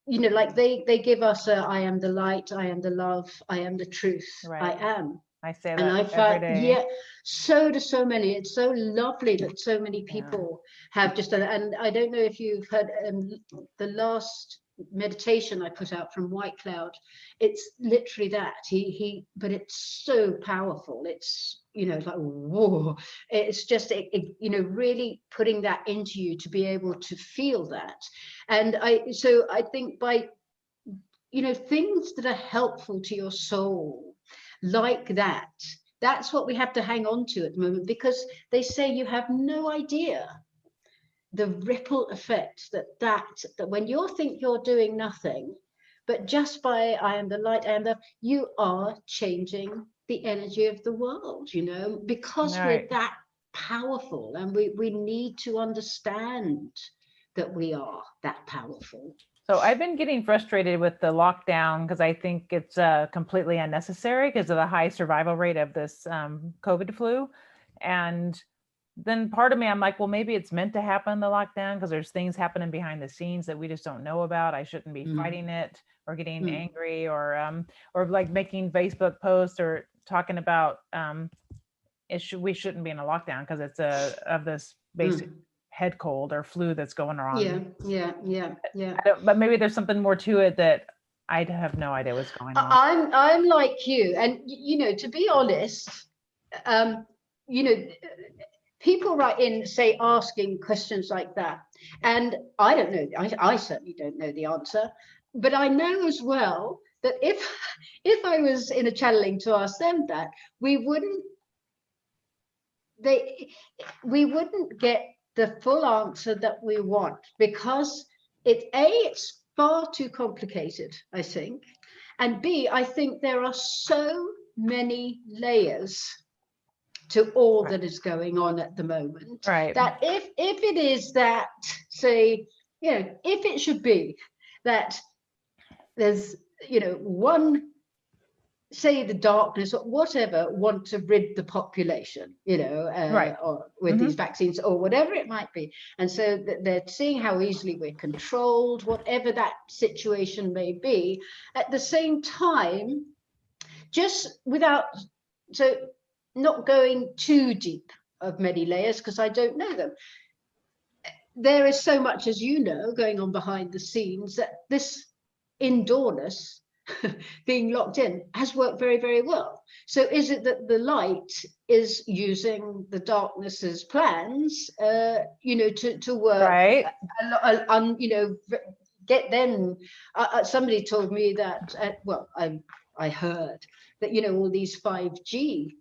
you know, like they give us I am the light, I am the love, I am the truth, Right. I am. I say And that I every find, day. yeah, so do so many. It's so lovely that so many people have just done it. And I don't know if you've heard the last meditation I put out from White Cloud. It's literally that. But it's so powerful. It's, you know, like, whoa. It's just, you know, really putting that into you to be able to feel that. And so I think by, you know, things that are helpful to your soul, like that, that's what we have to hang on to at the moment, because they say you have no idea the ripple effect that when you think you're doing nothing, but just by I am the light, I am the, you are changing the energy of the world, you know, because we're that powerful, and we need to understand that we are that powerful. So I've been getting frustrated with the lockdown because I think it's completely unnecessary because of the high survival rate of this COVID flu. And then part of me, I'm like, well, maybe it's meant to happen, the lockdown, because there's things happening behind the scenes that we just don't know about. I shouldn't be fighting it or getting angry or like making Facebook posts or talking about we shouldn't be in a lockdown because it's of this basic head cold or flu that's going around. Yeah. But maybe there's something more to it that I have no idea what's going on. I'm like you, and you know, to be honest, you know, people write in, say, asking questions like that, and I don't know. I certainly don't know the answer, but I know as well that if I was in a channeling to ask them that, we wouldn't get the full answer that we want, because it's far too complicated, I think, and B, I think there are so many layers to all that is going on at the moment, that if it is that, say, you know, if it should be that there's, you know, one, say the darkness or whatever, want to rid the population, you know, or with these vaccines or whatever it might be. And so they're seeing how easily we're controlled, whatever that situation may be. At the same time, just without, so not going too deep of many layers because I don't know them. There is so much, as you know, going on behind the scenes that this indoorness, being locked in, has worked very, very well. So is it that the light is using the darkness's plans, to work, Right. get them? Somebody told me that, I heard that, all these 5G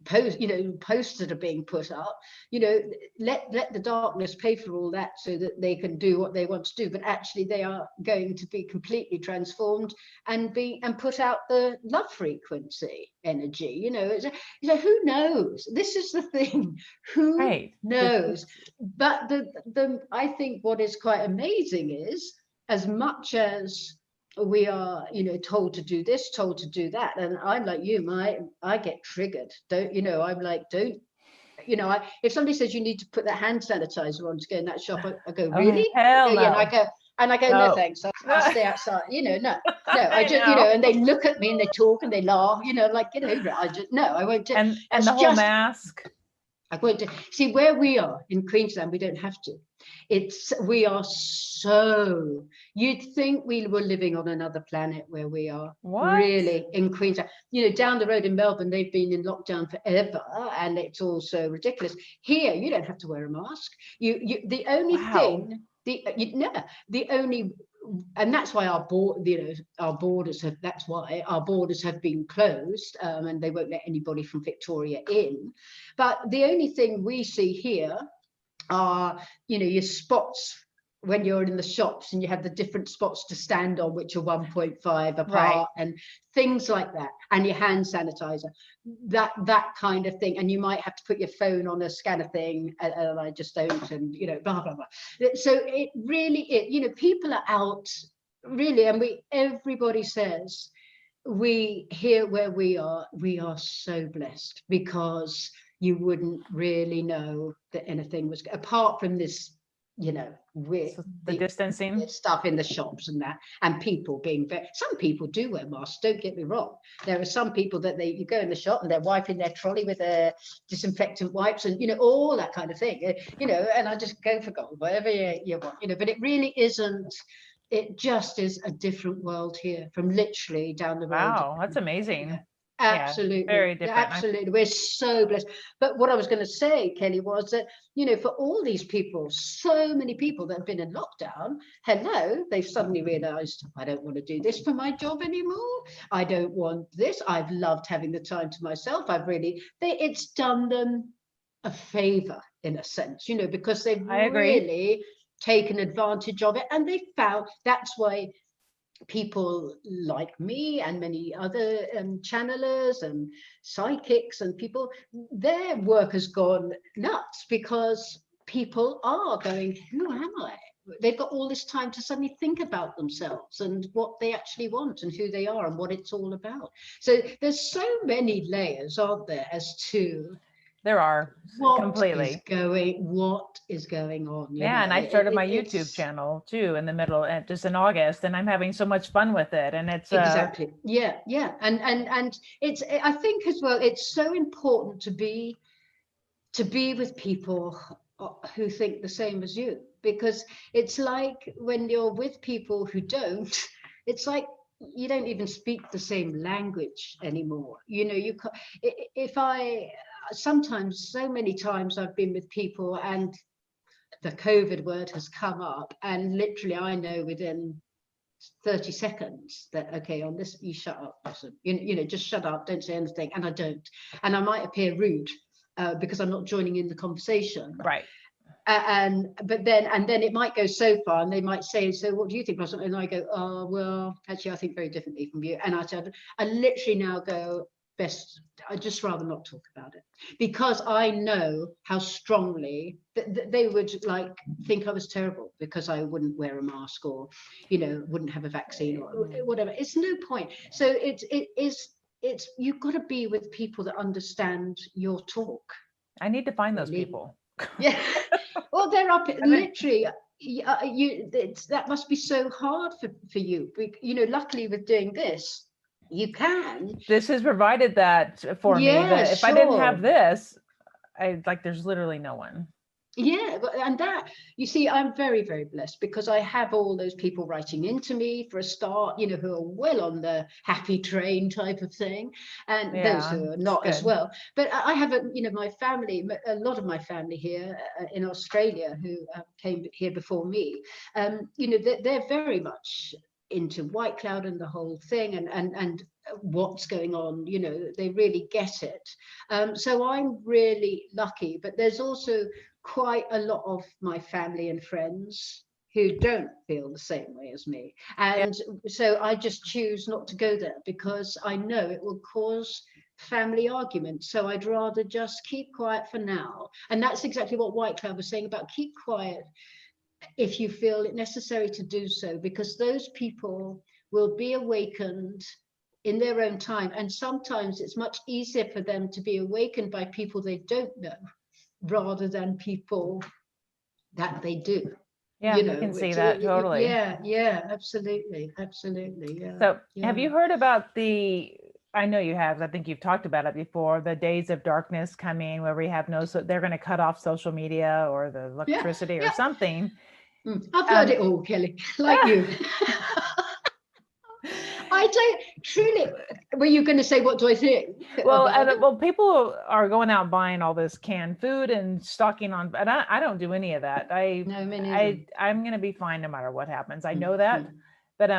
posts that are being put up, let the darkness pay for all that so that they can do what they want to do, but actually they are going to be completely transformed and put out the love frequency energy. Who knows? This is the thing. Who knows? But I think what is quite amazing is, as much as we are, told to do this, told to do that, and I'm like you, I get triggered. I'm like, don't. If somebody says you need to put that hand sanitizer on to go in that shop, I go, really? Hell no. And I go, no thanks, I'll stay outside. No. I just, and they look at me and they talk and they laugh. Like, get over it. I won't do. And the whole mask. I won't do. See, where we are in Queensland, we don't have to. We are so, you'd think we were living on another planet where we are. What? Really, in Queensland. Down the road in Melbourne, they've been in lockdown forever and it's all so ridiculous. Here, you don't have to wear a mask. The only thing, the only, and that's why our borders have been closed, and they won't let anybody from Victoria in. But the only thing we see here are, your spots when you're in the shops and you have the different spots to stand on, which are 1.5 apart, right, and things like that, and your hand sanitizer, that kind of thing. And you might have to put your phone on a scanner thing, and I just don't, and blah blah blah. So it really, people are out really, and everybody says, we here where we are so blessed, because you wouldn't really know that anything was, apart from this, with the distancing stuff in the shops and that, and people being some people do wear masks, don't get me wrong. There are some people that you go in the shop and they're wiping their trolley with their disinfectant wipes and all that kind of thing, and I just go for gold, whatever you want, but it really isn't. It just is a different world here from literally down the road. Wow, that's amazing. Absolutely, yeah, very different. Absolutely, we're so blessed. But what I was going to say, Kelly, was that for all these people, so many people that have been in lockdown, they've suddenly realized, I don't want to do this for my job anymore. I don't want this. I've loved having the time to myself. It's done them a favor in a sense, because they've really taken advantage of it, and they found that's why people like me and many other channelers and psychics and people, their work has gone nuts, because people are going, who am I? They've got all this time to suddenly think about themselves and what they actually want and who they are and what it's all about. So there's so many layers, aren't there, as to there are completely what is going on. And I started my YouTube channel too in the middle, just in August, and I'm having so much fun with it. And it's exactly and it's, I think as well, it's so important to be with people who think the same as you, because it's like when you're with people who don't, it's like you don't even speak the same language anymore. Sometimes, so many times I've been with people and the COVID word has come up, and literally I know within 30 seconds that, okay, on this, you shut up, listen, just shut up, don't say anything. And I don't, and I might appear rude because I'm not joining in the conversation. Right. But then it might go so far, and they might say, so what do you think? And I go, oh, well, actually, I think very differently from you. And I literally now go, best, I'd just rather not talk about it, because I know how strongly they would think I was terrible because I wouldn't wear a mask, or wouldn't have a vaccine, or whatever. It's no point. So it's you've got to be with people that understand your talk. I need to find those people. Yeah. Well, they're up literally. That must be so hard for you. Luckily with doing this, You can. This has provided that for me, Yeah, that if I didn't have sure. this, there's literally no one. Yeah, and that, you see, I'm very, very blessed because I have all those people writing into me for a start, you know, who are well on the happy train type of thing, and those Yeah, who are it's not as good. well. But I have, you know, my family, a lot of my family here in Australia who came here before me, you know, they're very much into White Cloud and the whole thing, and what's going on, you know, they really get it. So I'm really lucky, but there's also quite a lot of my family and friends who don't feel the same way as me. And so I just choose not to go there because I know it will cause family arguments. So I'd rather just keep quiet for now. And that's exactly what White Cloud was saying about keep quiet if you feel it necessary to do so, because those people will be awakened in their own time. And sometimes it's much easier for them to be awakened by people they don't know rather than people that they do. Yeah, You we know, can see which, that totally. yeah, absolutely, yeah, So have yeah. you heard about I know you have, I think you've talked about it before, the days of darkness coming where we have no, so they're going to cut off social media or the Yeah, electricity or yeah. something. I've heard Um, it all, Kelly, like you. I don't truly. Were you going to say what do I think about it? well, people are going out buying all this canned food and stocking on, and I don't do any of that. No, me neither. I'm going to be fine no matter what happens. I know that, Mhm. but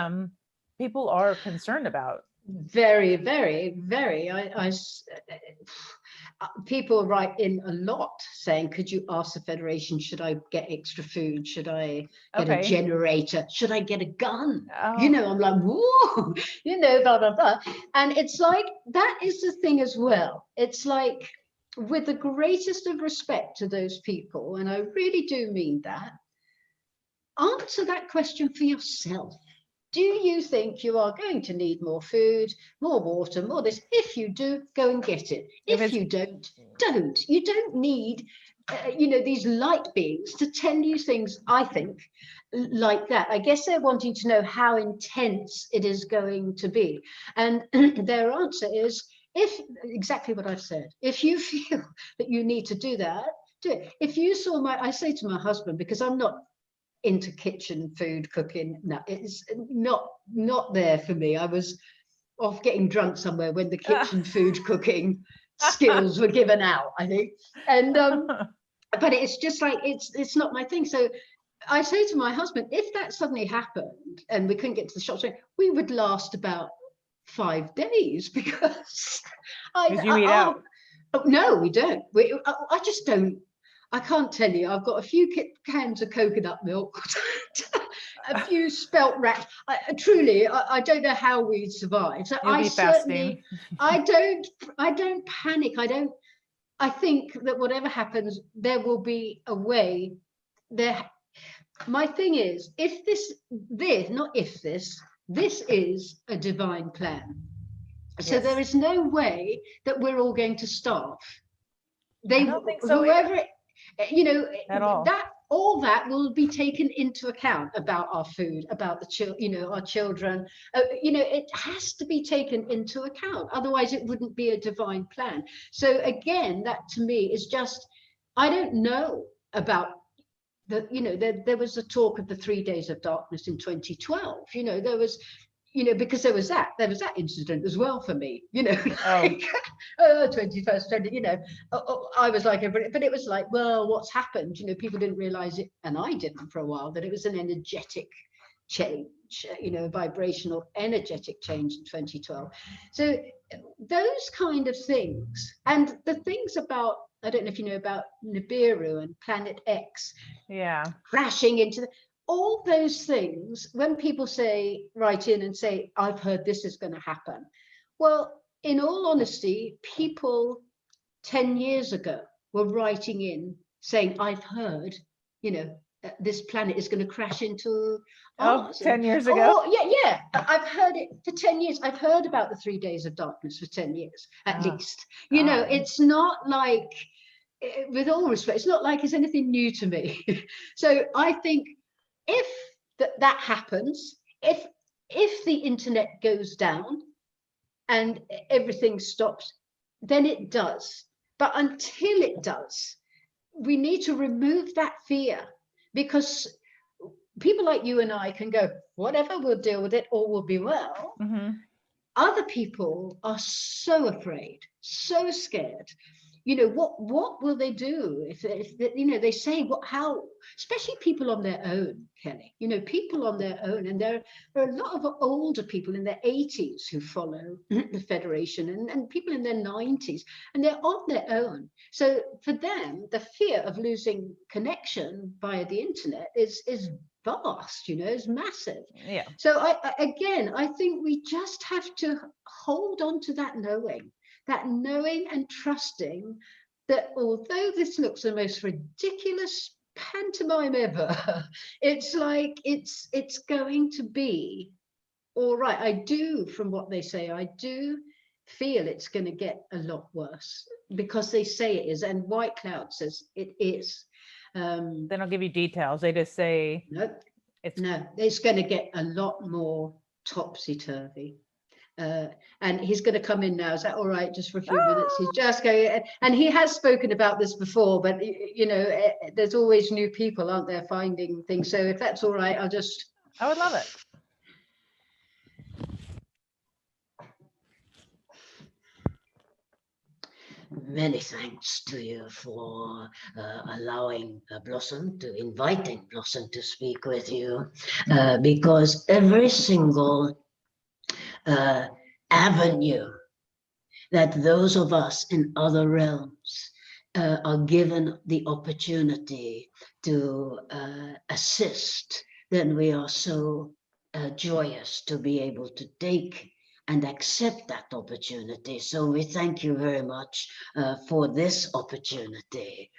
people are concerned about. Very, very, very. People write in a lot saying, could you ask the Federation, should I get extra food? Should I get a Okay. generator? Should I get a gun? You Oh, know, I'm like, whoa, you know, blah, blah, blah. And it's like, that is the thing as well. It's like, with the greatest of respect to those people, and I really do mean that, answer that question for yourself. Do you think you are going to need more food, more water, more this? If you do, go and get it. if If it's you don't, don't. You don't need, you know, these light beings to tell you things, I think, like that. I guess they're wanting to know how intense it is going to be. And their answer is, if exactly what I've said, if you feel that you need to do that, do it. If you saw I say to my husband, because I'm not into kitchen food cooking, no, it's not there for me. I was off getting drunk somewhere when the kitchen food cooking skills were given out, I think. And but it's just like it's not my thing. So I say to my husband, if that suddenly happened and we couldn't get to the shops, we would last about 5 days because Did you eat out? no, we don't. I just don't. I can't tell you. I've got a few cans of coconut milk, a few spelt wraps. Truly, I don't know how we survive. So You'll I be fasting. certainly, I don't panic. I think that whatever happens, there will be a way. There. My thing is, if not if this is a divine plan. So there Yes. is no way that we're all going to starve. I don't think so either. Whoever, you know, At all. that all that will be taken into account about our food, about the you know, our children. You know, it has to be taken into account. Otherwise, it wouldn't be a divine plan. So again, that to me is just, I don't know about the, you know, there was a talk of the 3 days of darkness in 2012. You know, there was, you know, because there was that incident as well for me, you know, like, 21st century, you know, I was like, but it was like, well, what's happened? You know, people didn't realize it, and I didn't for a while, that it was an energetic change, you know, vibrational energetic change in 2012. So those kind of things, and the things about, I don't know if you know about Nibiru and Planet X, Yeah. crashing into all those things. When people write in and say, I've heard this is going to happen. Well, in all honesty, people 10 years ago were writing in saying, I've heard, you know, this planet is going to crash into ours. 10 years ago? Oh, yeah. I've heard it for 10 years. I've heard about the 3 days of darkness for 10 years, at least. You know, it's not like, with all respect, it's not like it's anything new to me. So I think if that happens, if the internet goes down, and everything stops, then it does. But until it does, we need to remove that fear, because people like you and I can go, whatever, we'll deal with it, all will be well. Other people are so afraid, so scared. You know, what will they do if you know, they say, how, especially people on their own, Kelly, you know, people on their own. And there are a lot of older people in their 80s who follow the Federation, and people in their 90s, and they're on their own. So for them, the fear of losing connection via the internet is vast, you know, is massive. Yeah. So I think we just have to hold on to that knowing and trusting that although this looks the most ridiculous pantomime ever, it's like it's going to be all right. I do, from what they say, I do feel it's going to get a lot worse, because they say it is, and White Cloud says it is. They don't give you details. They just say it's going to get a lot more topsy-turvy. And he's going to come in now. Is that all right? Just for a few minutes. He's just going, and he has spoken about this before, but you know, there's always new people, aren't there, finding things. So if that's all right, I would love it. Many thanks to you for allowing inviting Blossom to speak with you, because every single avenue that those of us in other realms are given the opportunity to assist, then we are so joyous to be able to take and accept that opportunity. So we thank you very much for this opportunity.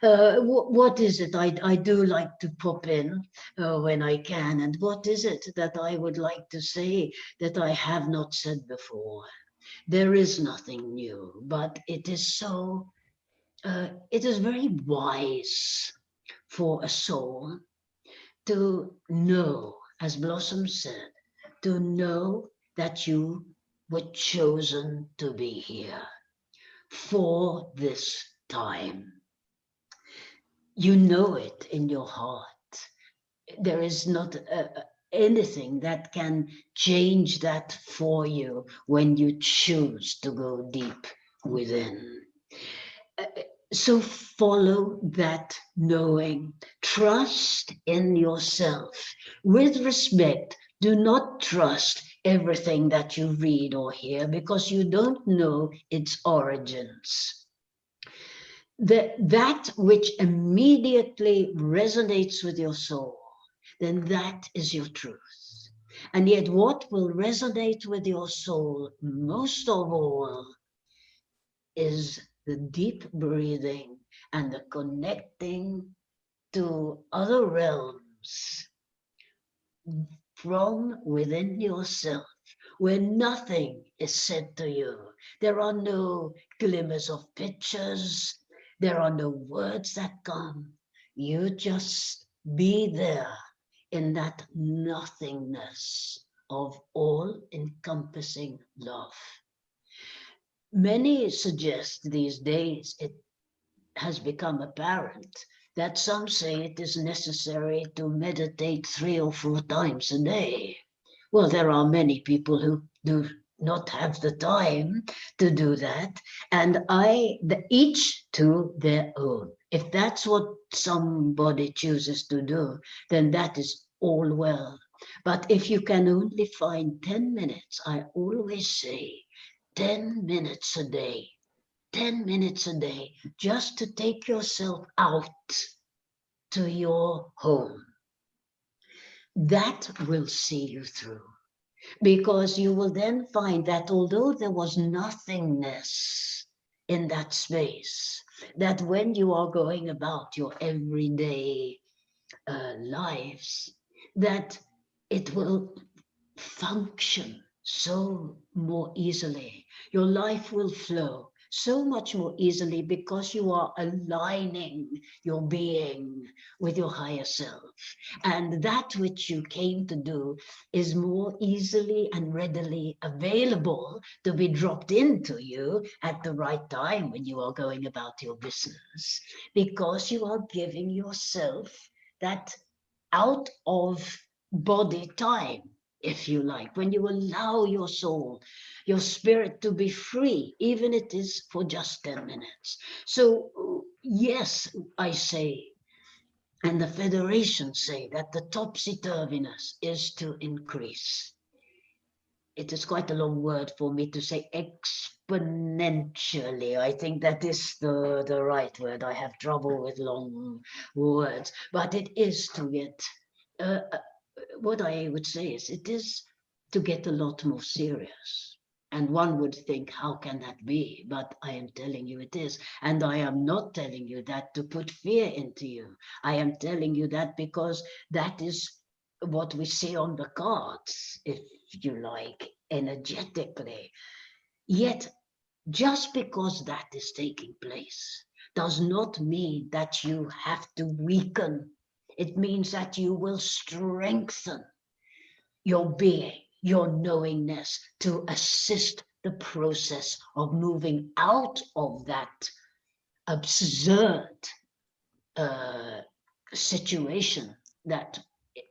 What is it? I do like to pop in when I can. And what is it that I would like to say that I have not said before? There is nothing new, but it is so, it is very wise for a soul to know, as Blossom said, to know that you were chosen to be here for this time. You know it in your heart. There is not anything that can change that for you when you choose to go deep within. So follow that knowing. Trust in yourself. With respect, do not trust everything that you read or hear, because you don't know its origins. That which immediately resonates with your soul, then that is your truth. And yet what will resonate with your soul most of all is the deep breathing and the connecting to other realms from within yourself, where nothing is said to you. There are no glimmers of pictures. There are no words that come. You just be there in that nothingness of all-encompassing love. Many suggest these days it has become apparent that some say it is necessary to meditate 3 or 4 times a day. Well, there are many people who do not have the time to do that, and each to their own. If that's what somebody chooses to do, then that is all well. But if you can only find 10 minutes, I always say 10 minutes a day, 10 minutes a day, just to take yourself out to your home. That will see you through, because you will then find that although there was nothingness in that space, that when you are going about your everyday lives, that it will function so more easily. Your life will flow so much more easily, because you are aligning your being with your higher self. And that which you came to do is more easily and readily available to be dropped into you at the right time when you are going about your business, because you are giving yourself that out of body time, if you like, when you allow your soul, your spirit to be free, even it is for just 10 minutes. So yes, I say, and the federations say, that the topsy-turviness is to increase. It is quite a long word for me to say exponentially. I think that is the right word. I have trouble with long words, but it is to get, what I would say is, it is to get a lot more serious. And one would think, how can that be? But I am telling you it is. And I am not telling you that to put fear into you. I am telling you that because that is what we see on the cards, if you like, energetically. Yet, just because that is taking place does not mean that you have to weaken. It means that you will strengthen your being, your knowingness, to assist the process of moving out of that absurd situation that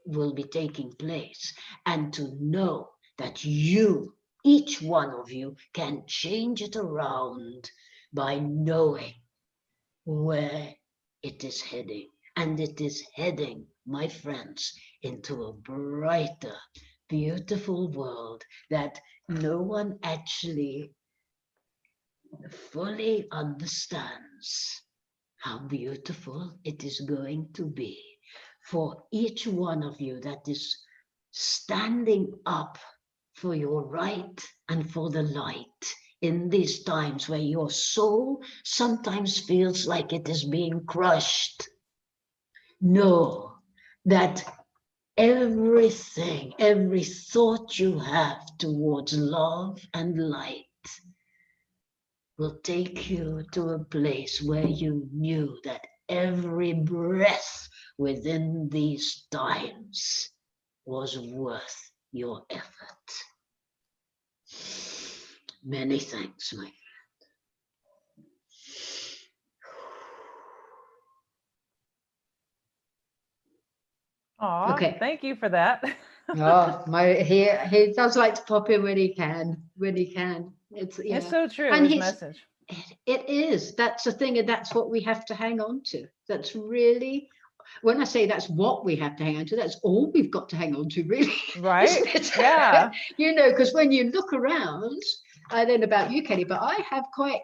will be taking place, and to know that you, each one of you, can change it around by knowing where it is heading. And it is heading, my friends, into a brighter, beautiful world that no one actually fully understands how beautiful it is going to be for each one of you that is standing up for your right and for the light in these times where your soul sometimes feels like it is being crushed. Know that everything, every thought you have towards love and light will take you to a place where you knew that every breath within these times was worth your effort. Many thanks, my friend. Aw, Okay. thank you for that. Oh, he does like to pop in when he can. It's It's so true, And his he's message. it is. That's the thing, and that's what we have to hang on to. That's really, when I say that's what we have to hang on to, that's all we've got to hang on to, really. Right? Isn't it? Yeah. Because when you look around, I don't know about you, Kelly, but I have quite,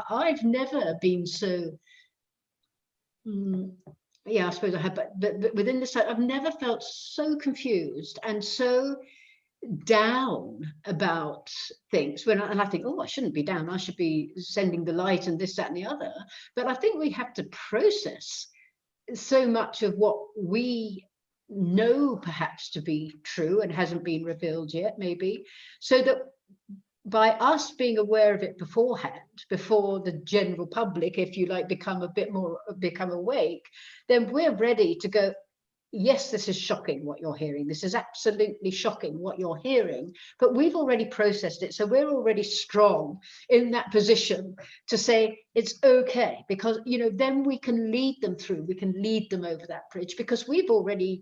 I've never been so, yeah, I suppose I have, but within this, I've never felt so confused and so down about things and I think, oh, I shouldn't be down, I should be sending the light and this, that, and the other. But I think we have to process so much of what we know perhaps to be true and hasn't been revealed yet, maybe, so that by us being aware of it beforehand, before the general public, if you like, become awake, then we're ready to go, yes, this is shocking what you're hearing. This is absolutely shocking what you're hearing, but we've already processed it. So we're already strong in that position to say it's okay, because, then we can lead them through, we can lead them over that bridge, because we've already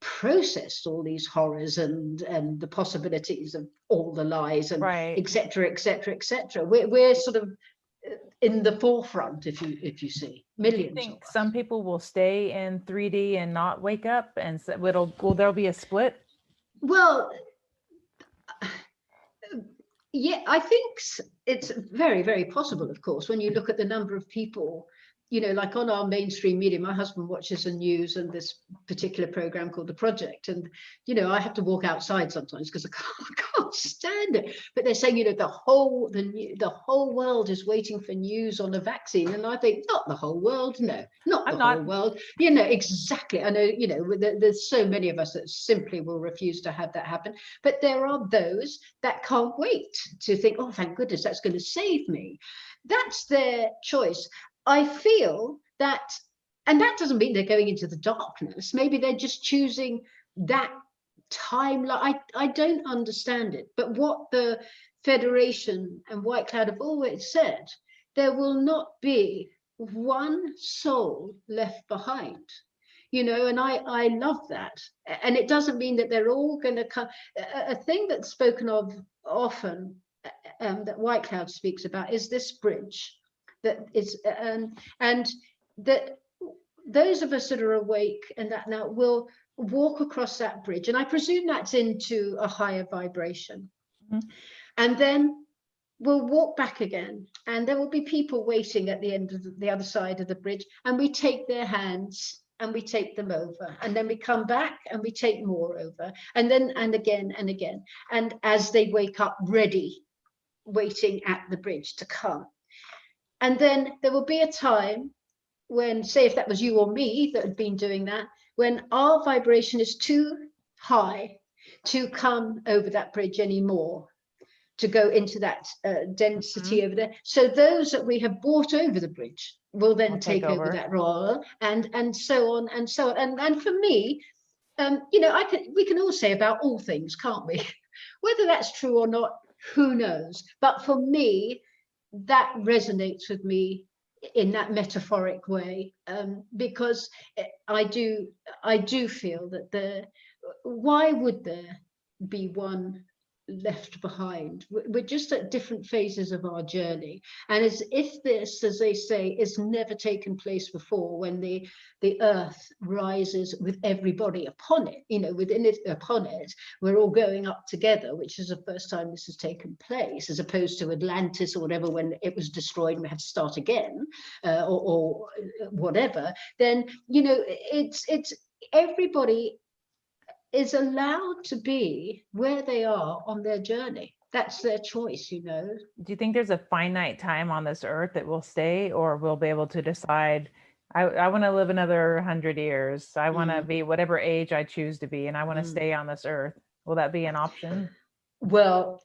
processed all these horrors and the possibilities of all the lies and Right. etc. etc. etc. We're sort of in the forefront, if you see. Millions. Do you think some people will stay in 3D and not wake up, and so will there be a split? Well, yeah, I think it's very, very possible, of course, when you look at the number of people you know, like on our mainstream media, my husband watches the news and this particular program called The Project. And, you know, I have to walk outside sometimes because I can't stand it. But they're saying, you know, the whole world is waiting for news on a vaccine. And I think, not the whole world. No, not the whole world. You know, exactly. I know, you know, there's so many of us that simply will refuse to have that happen. But there are those that can't wait to think, oh, thank goodness, that's going to save me. That's their choice. I feel that, and that doesn't mean they're going into the darkness. Maybe they're just choosing that timeline. I don't understand it. But what the Federation and White Cloud have always said, there will not be one soul left behind. You know, and I love that. And it doesn't mean that they're all going to come. A thing that's spoken of often, that White Cloud speaks about, is this bridge. That is, and that those of us that are awake and that now will walk across that bridge, and I presume that's into a higher vibration. Mm-hmm. And then we'll walk back again, and there will be people waiting at the end of the other side of the bridge, and we take their hands and we take them over, and then we come back and we take more over, and then and again and again, and as they wake up, ready, waiting at the bridge to come. And then there will be a time when, say, if that was you or me that had been doing that, when our vibration is too high to come over that bridge anymore, to go into that density over there. So those that we have brought over the bridge will then take over that role, and so on and so on. And for me, you know, we can all say about all things, can't we? Whether that's true or not, who knows? But for me, that resonates with me in that metaphoric way, because I do feel that why would there be one left behind? We're just at different phases of our journey, and as if this, as they say, is never taken place before, when the earth rises with everybody upon it, you know, within it, upon it, we're all going up together, which is the first time this has taken place, as opposed to Atlantis or whatever, when it was destroyed and we had to start again, or whatever. Then, you know, it's everybody is allowed to be where they are on their journey. That's their choice, you know. Do you think there's a finite time on this earth that we'll stay, or we'll be able to decide, I want to live another 100 years. I want to be whatever age I choose to be, and I want to stay on this earth. Will that be an option? Well,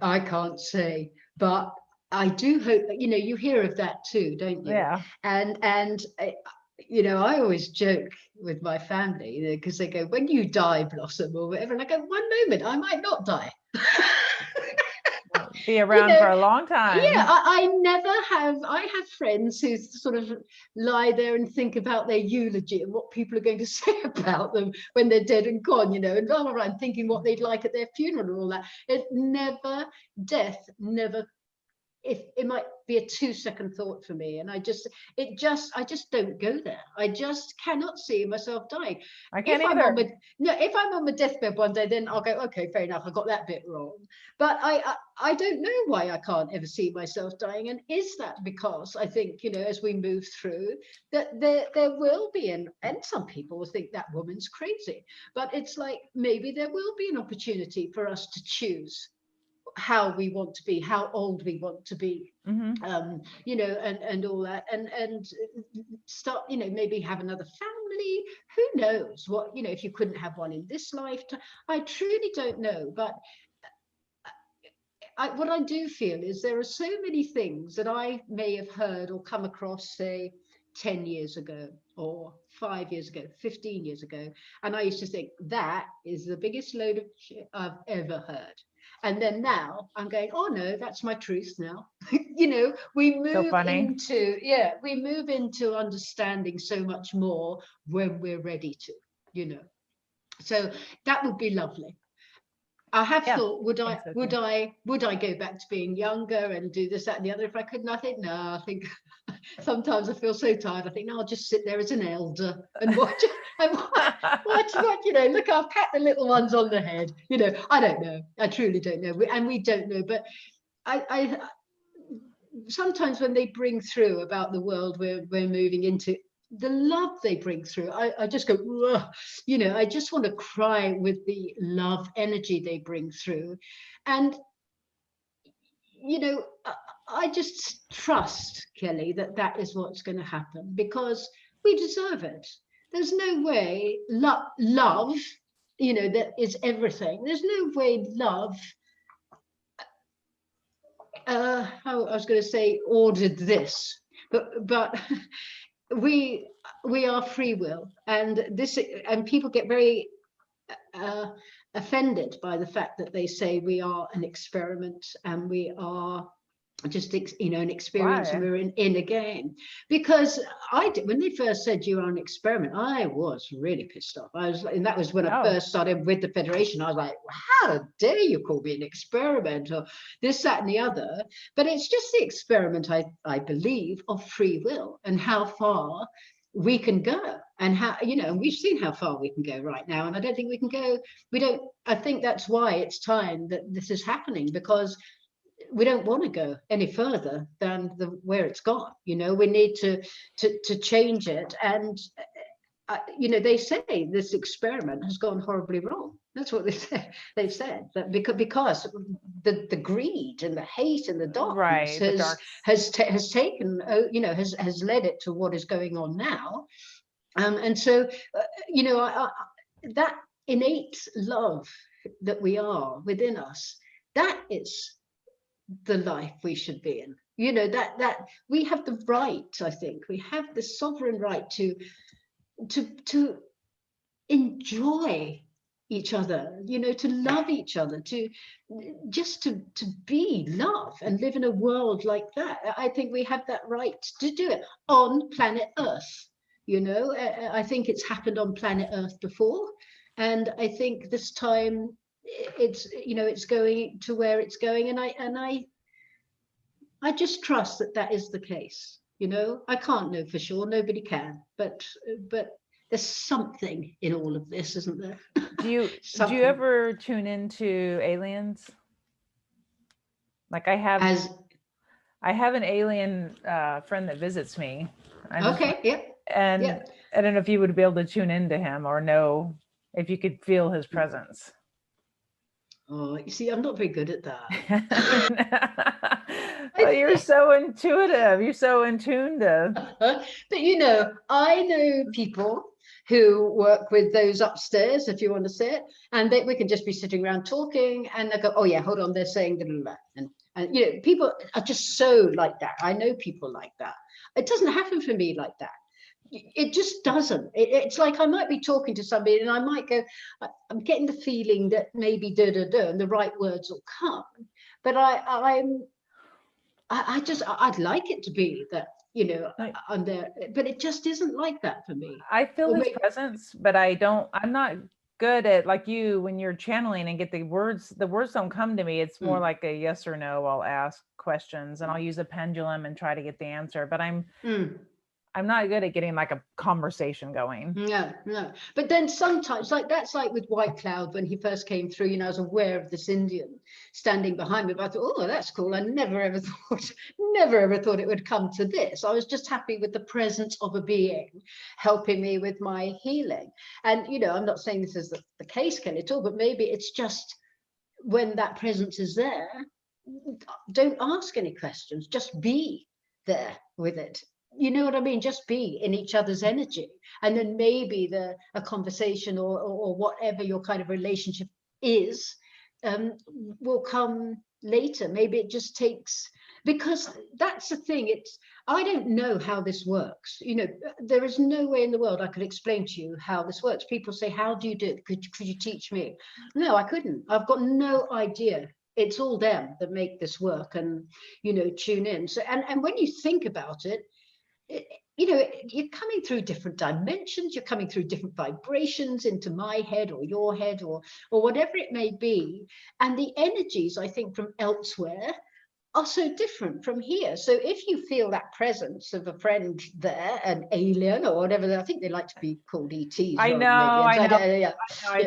I can't say, but I do hope that, you know, you hear of that too, don't you? Yeah. And you know, I always joke with my family, because they go, when you die, Blossom, or whatever, and I go, one moment, I might not die. Be around, you know, for a long time. Yeah, I have friends who sort of lie there and think about their eulogy and what people are going to say about them when they're dead and gone, you know, and blah, blah, blah, and thinking what they'd like at their funeral and all that. Death never, if it might be a 2-second thought for me, and I just don't go there. I just cannot see myself dying. I can't either. If I'm on my deathbed one day, then I'll go, okay, fair enough, I got that bit wrong. But I don't know why I can't ever see myself dying. And is that because I think, you know, as we move through, that there will be, and some people will think that woman's crazy, but it's like, maybe there will be an opportunity for us to choose how we want to be, how old we want to be, you know, and all that, and start, you know, maybe have another family. Who knows what, you know, if you couldn't have one in this lifetime. I truly don't know, but what I do feel is there are so many things that I may have heard or come across, say, 10 years ago or 5 years ago, 15 years ago, and I used to think that is the biggest load of shit I've ever heard. And then now I'm going, oh no, that's my truth now. You know, we move into understanding so much more when we're ready to, you know. So that would be lovely. I have thought, would I go back to being younger and do this, that, and the other if I could? And I think, no, I think sometimes I feel so tired. I think, no, I'll just sit there as an elder and watch, you know, look, I'll pat the little ones on the head. You know, I don't know. I truly don't know. And we don't know. But sometimes when they bring through about the world we're moving into, the love they bring through, I just go, ugh, you know, I just want to cry with the love energy they bring through. And, you know, I just trust, Kelly, that that is what's going to happen, because we deserve it. There's no way love, you know, that is everything. There's no way love, how I was going to say, ordered this, but we are free will, and people get very offended by the fact that they say we are an experiment and we are just, you know, an experience. Why? And we're in a game. Because I did, when they first said you are an experiment, I was really pissed off. And that was when I first started with the Federation. I was like, how dare you call me an experiment, or this, that, and the other. But it's just the experiment, I believe, of free will, and how far we can go, and how, you know, and we've seen how far we can go right now. And I don't think we can go, I think that's why it's time that this is happening, because we don't want to go any further than where it's gone. You know, we need to change it. And you know, they say this experiment has gone horribly wrong. That's what they've said that because the greed and the hate and the darkness has taken, you know, has led it to what is going on now. And so you know, that innate love that we are within us, that is the life we should be in. You know, that we have the right, I think we have the sovereign right to enjoy each other, you know, to love each other, to be love and live in a world like that. I think we have that right to do it on planet Earth. You know, I think it's happened on planet Earth before, and I think this time it's, you know, it's going to where it's going, and I just trust that that is the case. You know, I can't know for sure, nobody can, but there's something in all of this, isn't there? Do you ever tune into aliens? Like I have an alien friend that visits me. Okay, yep. And yep. I don't know if you would be able to tune into him, or know if you could feel his presence. Oh, you see, I'm not very good at that. Well, you're so intuitive. You're so in tune to. But you know, I know people who work with those upstairs, if you want to say it, and we can just be sitting around talking, and they go, "Oh yeah, hold on, they're saying blah, blah, blah." And you know, people are just so like that. I know people like that. It doesn't happen for me like that. It just doesn't. It's like I might be talking to somebody and I might go, I'm getting the feeling that maybe and the right words will come. But I'd like it to be that, you know, I'm there, but it just isn't like that for me. I feel his presence, but I'm not good at, like you, when you're channeling and get the words don't come to me. It's more like a yes or no. I'll ask questions and I'll use a pendulum and try to get the answer, but I'm not good at getting like a conversation going. No. But then sometimes, like that's like with White Cloud, when he first came through, you know, I was aware of this Indian standing behind me, but I thought, oh, that's cool. I never ever thought it would come to this. I was just happy with the presence of a being helping me with my healing. And, you know, I'm not saying this is the case, Kelly, at all, but maybe it's just when that presence is there, don't ask any questions, just be there with it. You know what I mean? Just be in each other's energy, and then maybe a conversation or whatever your kind of relationship is will come later. Maybe it just takes, because that's the thing. I don't know how this works. You know, there is no way in the world I could explain to you how this works. People say, how do you do it? Could you teach me? No, I couldn't. I've got no idea. It's all them that make this work and, you know, tune in. So, and when you think about it, you know, you're coming through different dimensions, you're coming through different vibrations into my head or your head or whatever it may be. And the energies, I think, from elsewhere are so different from here. So if you feel that presence of a friend there, an alien or whatever, I think they like to be called ETs. I know.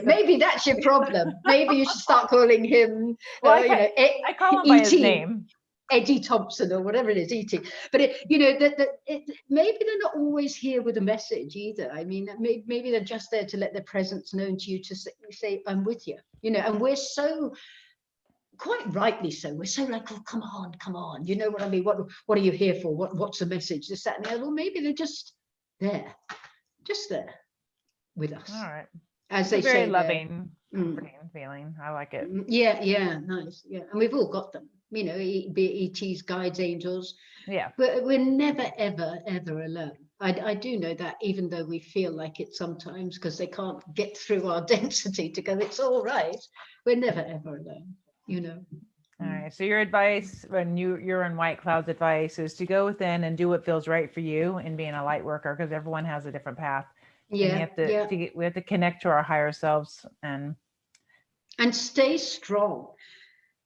Maybe that's your problem. Maybe you should start calling him, I call him by his name. Eddie Thompson or whatever it is eating. But maybe they're not always here with a message either. I mean, maybe they're just there to let their presence known to you, to say, I'm with you, and we're so, quite rightly so, we're so like, oh, come on, you know what I mean? What are you here for? What's the message? This, that, and the other. Well, maybe they're just there with us. All right. As It's they a very say, loving, comforting feeling. I like it. yeah, nice, yeah. And we've all got them, be it ETs, guides, angels. Yeah. But we're never, ever, ever alone. I do know that, even though we feel like it sometimes, because they can't get through our density to go, it's all right. We're never, ever alone, All right. So your advice, when you're in White Cloud's advice, is to go within and do what feels right for you in being a light worker, because everyone has a different path. Yeah, and we have to connect to our higher selves and stay strong.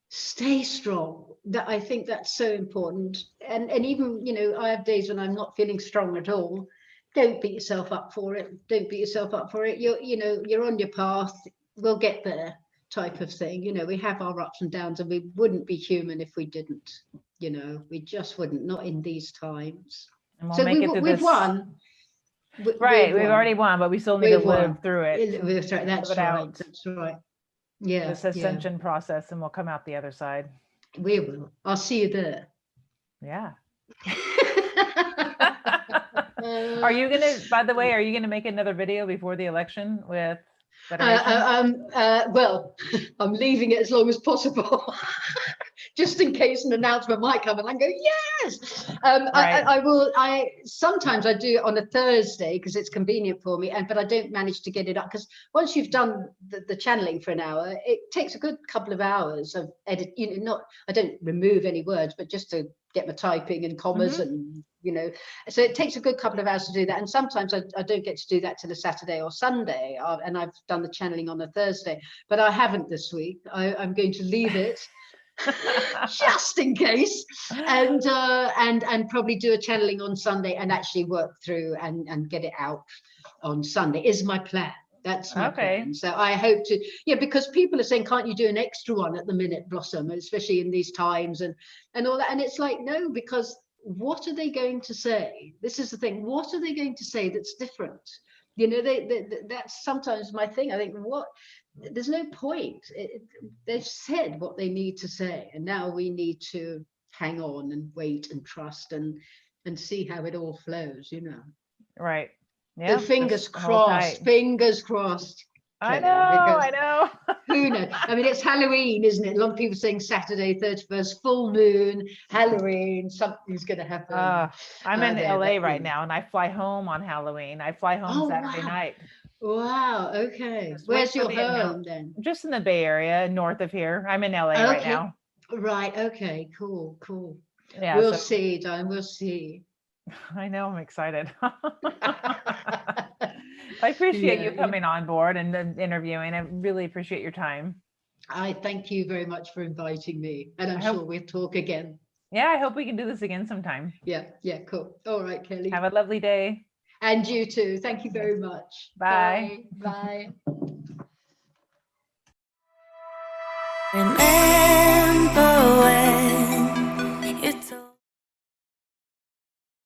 Stay strong. That, I think that's so important. And even, I have days when I'm not feeling strong at all. Don't beat yourself up for it. You're on your path. We'll get there, type of thing. We have our ups and downs, and we wouldn't be human if we didn't. We just wouldn't, not in these times. we'll So make it through we've this. won. Right. We've already won, but we still need to live through it. That's right. That's right. Yeah. This ascension process, and we'll come out the other side. We will. I'll see you there. Yeah. Are you gonna make another video before the election with well, I'm leaving it as long as possible, just in case an announcement might come and I go, yes. Right. I will. Sometimes I do it on a Thursday because it's convenient for me, but I don't manage to get it up, because once you've done the channeling for an hour, it takes a good couple of hours of edit. I don't remove any words, but just to get my typing and commas and so it takes a good couple of hours to do that, and sometimes I don't get to do that till a Saturday or Sunday, and I've done the channeling on a Thursday, but I haven't this week. I'm going to leave it just in case, and probably do a channeling on Sunday and actually work through and get it out on Sunday is my plan. That's my plan. So I hope to, because people are saying, can't you do an extra one at the minute, Blossom, especially in these times and all that. And it's like, no, because what are they going to say? This is the thing. What are they going to say that's different? That's sometimes my thing. I think, there's no point. They've said what they need to say. And now we need to hang on and wait and trust and see how it all flows, Right. Yeah. So fingers crossed. I know. Who knows? I mean, it's Halloween, isn't it? A lot of people saying Saturday, 31st, full moon, Halloween, something's going to happen. I'm in LA right now, and I fly home on Halloween. I fly home Saturday night. Wow. Okay. Where's your home then? Just in the Bay Area, north of here. I'm in LA right now. Right. Okay. Cool. Yeah. We'll see, darling. We'll see. I know. I'm excited. I appreciate you coming on board and interviewing. I really appreciate your time. I thank you very much for inviting me, and I'm sure we'll talk again. Yeah, I hope we can do this again sometime. Yeah, cool. All right, Kelly. Have a lovely day. And you too. Thank you very much. Bye. Bye. Remember when